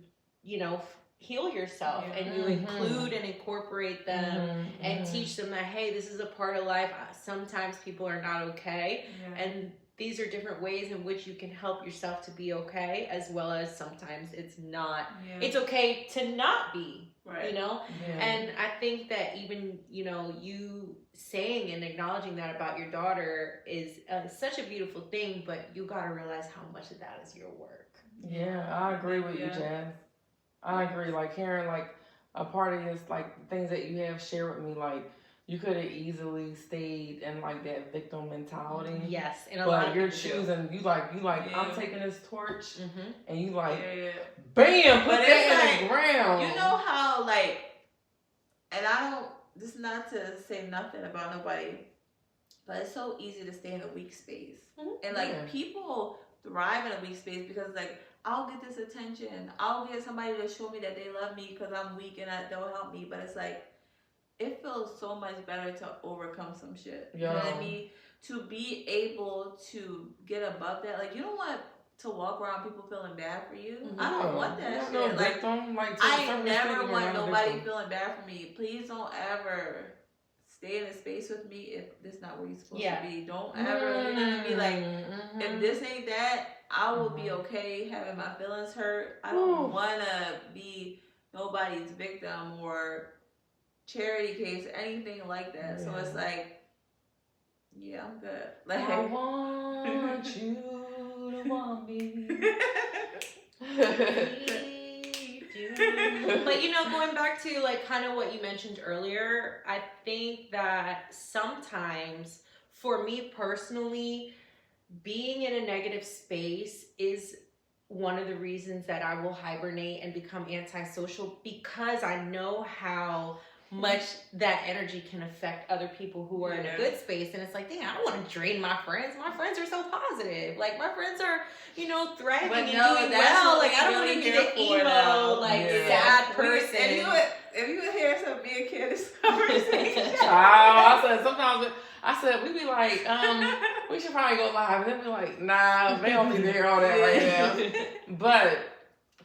heal yourself, and you include and incorporate them and teach them that, hey, this is a part of life. Sometimes people are not okay, and these are different ways in which you can help yourself to be okay, as well as sometimes it's not. It's okay to not be, right. And I think that even, you saying and acknowledging that about your daughter is such a beautiful thing, but you got to realize how much of that is your work. Yeah, I agree with you, Jazz. I agree. Like, hearing, like, a part of this, like, things that you have shared with me, like, you could have easily stayed in, like, that victim mentality. Yes, but you're choosing. You like, I'm taking this torch, and you like, bam, put that in the ground. You know how, like, and I don't. This is not to say nothing about nobody, but it's so easy to stay in a weak space, and like people thrive in a weak space because, like, I'll get this attention. I'll get somebody to show me that they love me because I'm weak and they'll help me. But it's like, it feels so much better to overcome some shit. You know what I mean? To be able to get above that. Like, you don't want to walk around people feeling bad for you. I don't want that shit. No victim. I never want nobody feeling bad for me. Please don't ever stay in a space with me if this is not where you're supposed to be. Don't ever, you know what I mean? Like, if this ain't that, I will be okay having my feelings hurt. I don't want to be nobody's victim or charity case or anything like that. So it's like, I'm good. Like, I want you to want me. But going back to, like, kind of what you mentioned earlier, I think that sometimes, for me personally, being in a negative space is one of the reasons that I will hibernate and become antisocial, because I know how much that energy can affect other people who are in a good space. And it's like, dang, I don't want to drain my friends. My friends are so positive. Like, my friends are, thriving and doing well. Like, I don't want to be the emo, sad person. If you would hear some me and Candace conversation. I said, we be like, we should probably go live. And they'd be like, nah, they don't need to hear all that right now. But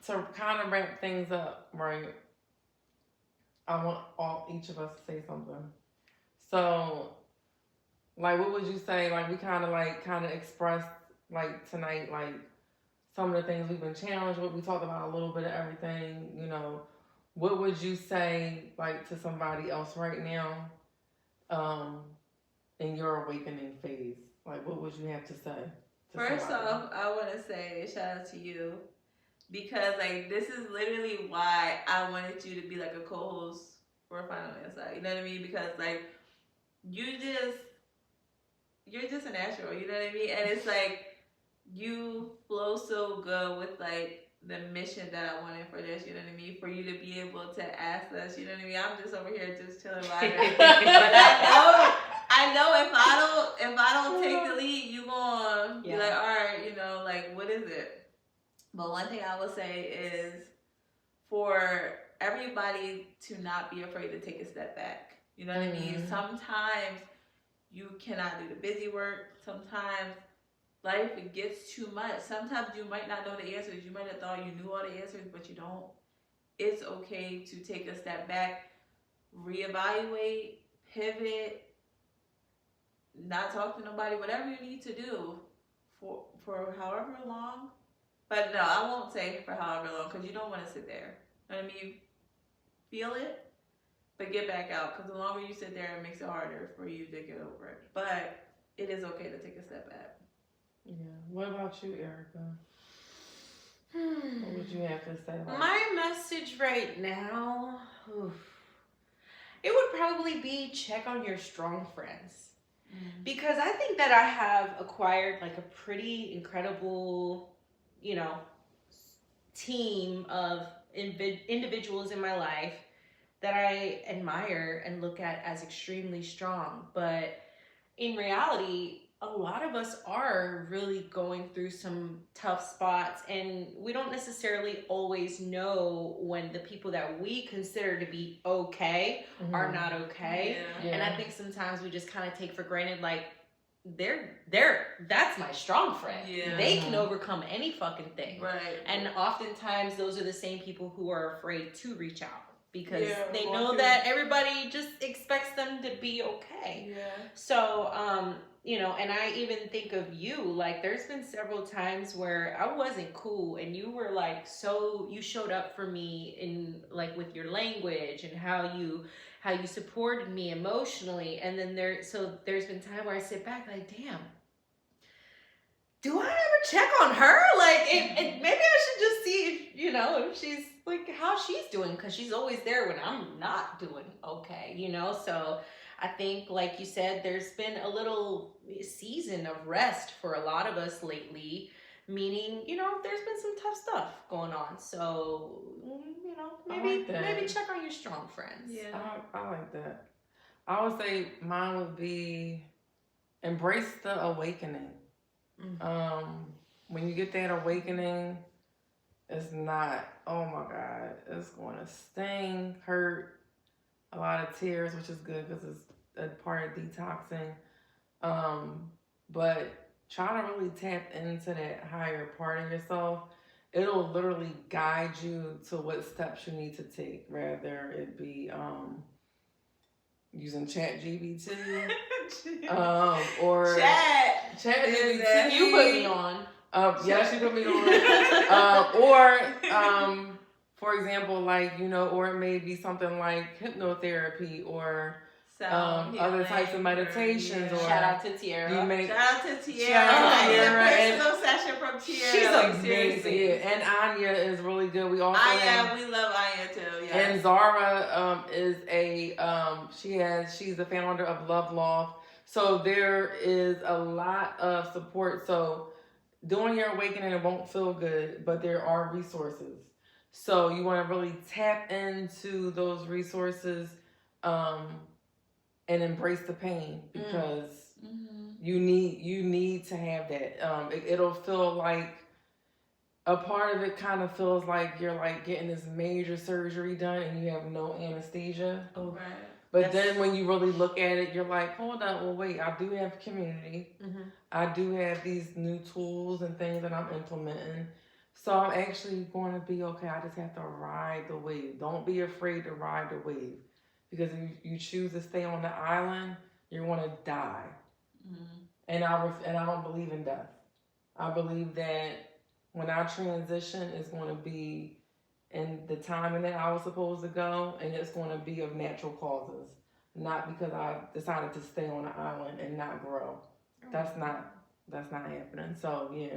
to kind of wrap things up, right? I want each of us to say something. So, like, what would you say? Like, we kind of expressed, like, tonight, like, some of the things we've been challenged with. We talked about a little bit of everything, What would you say, like, to somebody else right now, in your awakening phase? Like, what would you have to say? First off, I want to say shout out to you. Because, like, this is literally why I wanted you to be, like, a co-host for Final Insight. You know what I mean? Because, like, you're just a natural. You know what I mean? And it's, like, you flow so good with, like, the mission that I wanted for this, you know what I mean? For you to be able to ask us, you know what I mean? I'm just over here just chilling vibing. But I know if I don't take the lead, you gonna be like, all right, you know, like, what is it? But one thing I will say is for everybody to not be afraid to take a step back. You know what I mean? Sometimes you cannot do the busy work. Sometimes life, it gets too much. Sometimes you might not know the answers. You might have thought you knew all the answers, but you don't. It's okay to take a step back, reevaluate, pivot, not talk to nobody, whatever you need to do for however long. But no, I won't say for however long, because you don't want to sit there. You know what I mean? Feel it, but get back out, because the longer you sit there, it makes it harder for you to get over it. But it is okay to take a step back. Yeah. What about you, Erica? What would you have to say? My message right now, it would probably be check on your strong friends. Because I think that I have acquired like a pretty incredible, you know, team of individuals in my life that I admire and look at as extremely strong. But in reality, a lot of us are really going through some tough spots, and we don't necessarily always know when the people that we consider to be okay are not okay. Yeah. And I think sometimes we just kind of take for granted, like, that's my strong friend. Yeah. They can overcome any fucking thing. Right. And oftentimes those are the same people who are afraid to reach out, because they know that everybody just expects them to be okay. Yeah. So, you know, and I even think of you, like, there's been several times where I wasn't cool, and you were like, you showed up for me in, like, with your language and how you supported me emotionally. And then there's been time where I sit back like, damn, do I ever check on her? Like, maybe I should just see if, you know, if she's, like, how she's doing, because she's always there when I'm not doing okay, you know? So I think, like you said, there's been a little season of rest for a lot of us lately, meaning, you know, there's been some tough stuff going on. So, you know, maybe check on your strong friends. Yeah. I like that. I would say mine would be embrace the awakening. When you get that awakening, it's not, oh my God, it's going to sting, hurt, a lot of tears, which is good because it's a part of detoxing. But try to really tap into that higher part of yourself. It'll literally guide you to what steps you need to take, whether it be using ChatGPT or ChatGPT. You put me on. Yes, you put me on. For example, like, you know, or it may be something like hypnotherapy or other types of meditations. Or shout out to Tiara. Shout out to Tiara. Personal session from Tiara. She's like amazing. Yeah. And Anya is really good. We also we love Anya too. Yes. And Zara is she's the founder of Love Loft. So there is a lot of support. So doing your awakening, it won't feel good, but there are resources. So you want to really tap into those resources and embrace the pain, because you need to have that. It'll feel like a part of it kind of feels like you're like getting this major surgery done and you have no anesthesia. Oh, right. But then when you really look at it, you're like, hold up, well, wait, I do have community. I do have these new tools and things that I'm implementing. So I'm actually going to be okay. I just have to ride the wave. Don't be afraid to ride the wave. Because if you choose to stay on the island, you're going to die. And I don't believe in death. I believe that when I transition, it's going to be in the timing that I was supposed to go, and it's going to be of natural causes, not because I decided to stay on the island and not grow. That's not happening. So yeah,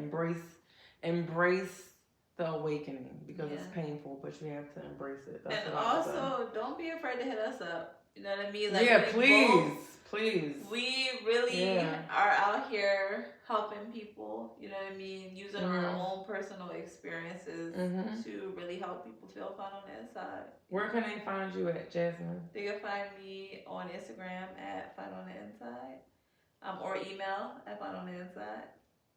embrace the awakening, because it's painful, but you have to embrace it. That's and also, don't be afraid to hit us up. You know what I mean? Like, yeah, please. Please. We really are out here helping people, you know what I mean? Using our own personal experiences to really help people feel fun on the inside. Where can they find you at, Jasmine? They can find me on Instagram at Fun on the Inside, or email at Fun on the Inside.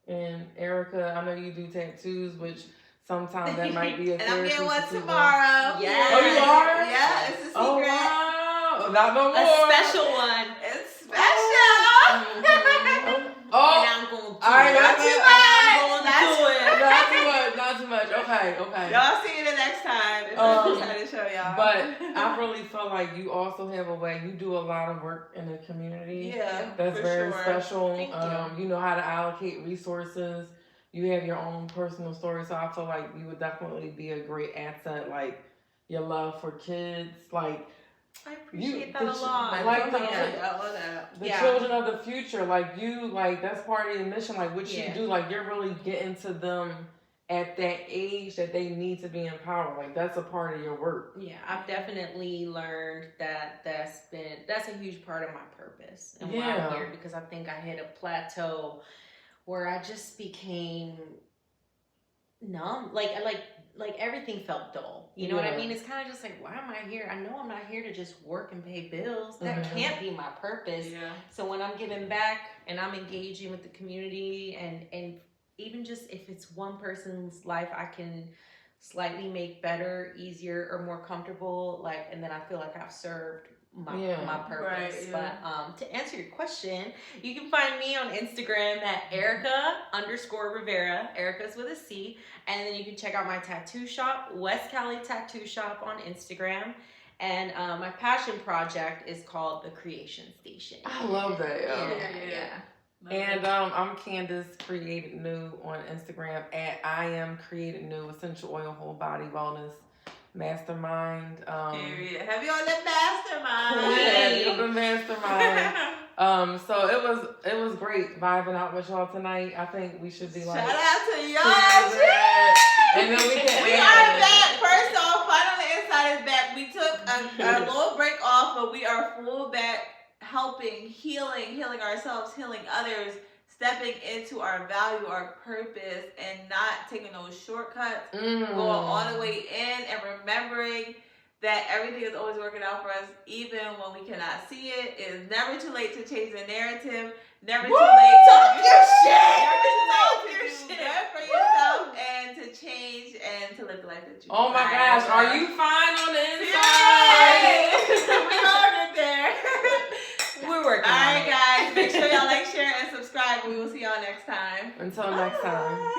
And Erica, I know you do tattoos, which sometimes that might be a and I'm getting one people. tomorrow. Yeah. Oh, you are? Yeah, it's a secret. Oh, wow. Not no more. A special one. It's special. Oh. And I'm going to do All right, it. Not too much. Not too much. Okay. Y'all see it the next time. If I decide to show y'all. But I really feel like you also have a way. You do a lot of work in the community. Yeah, that's very sure. special. Thank you know how to allocate resources. You have your own personal story, so I feel like you would definitely be a great asset. Like your love for kids, like. I appreciate that a lot. I love that. The children of the future, like you, like that's part of your mission. Like what you do, like you're really getting to them at that age that they need to be empowered. Like that's a part of your work. Yeah, I've definitely learned that that's a huge part of my purpose and why I'm here, because I think I hit a plateau where I just became numb. Like everything felt dull. You know what I mean? It's kind of just like, why am I here? I know I'm not here to just work and pay bills. That can't be my purpose. Yeah. So when I'm giving back and I'm engaging with the community and even just if it's one person's life I can slightly make better, easier, or more comfortable, like, and then I feel like I've served my purpose. Right, But to answer your question, you can find me on Instagram at Erica_Rivera. Erica's with a C. And then you can check out my tattoo shop, West Cali Tattoo Shop, on Instagram. And my passion project is called The Creation Station. I love that. Yeah. And I'm Candace Created New on Instagram at I Am Created New, Essential Oil Whole Body Wellness Mastermind. Have you on the mastermind? Yeah, the mastermind. So it was great vibing out with y'all tonight. I think we should be like, shout out to y'all. And then we are back. First off, Fun on the Inside is back. We took a little break off, but we are full back, helping, healing ourselves, healing others, stepping into our value, our purpose, and not taking those shortcuts, going all the way in and remembering that everything is always working out for us, even when we cannot see it. It is never too late to change the narrative. Never too late to talk your shit. Never too late to do good for yourself and to change and to live the life that you Oh my desire. gosh, are you fine on the inside? We all get there. We're working All on right, it. guys. Make sure y'all like, share, and subscribe. We will see y'all next time. Until next time.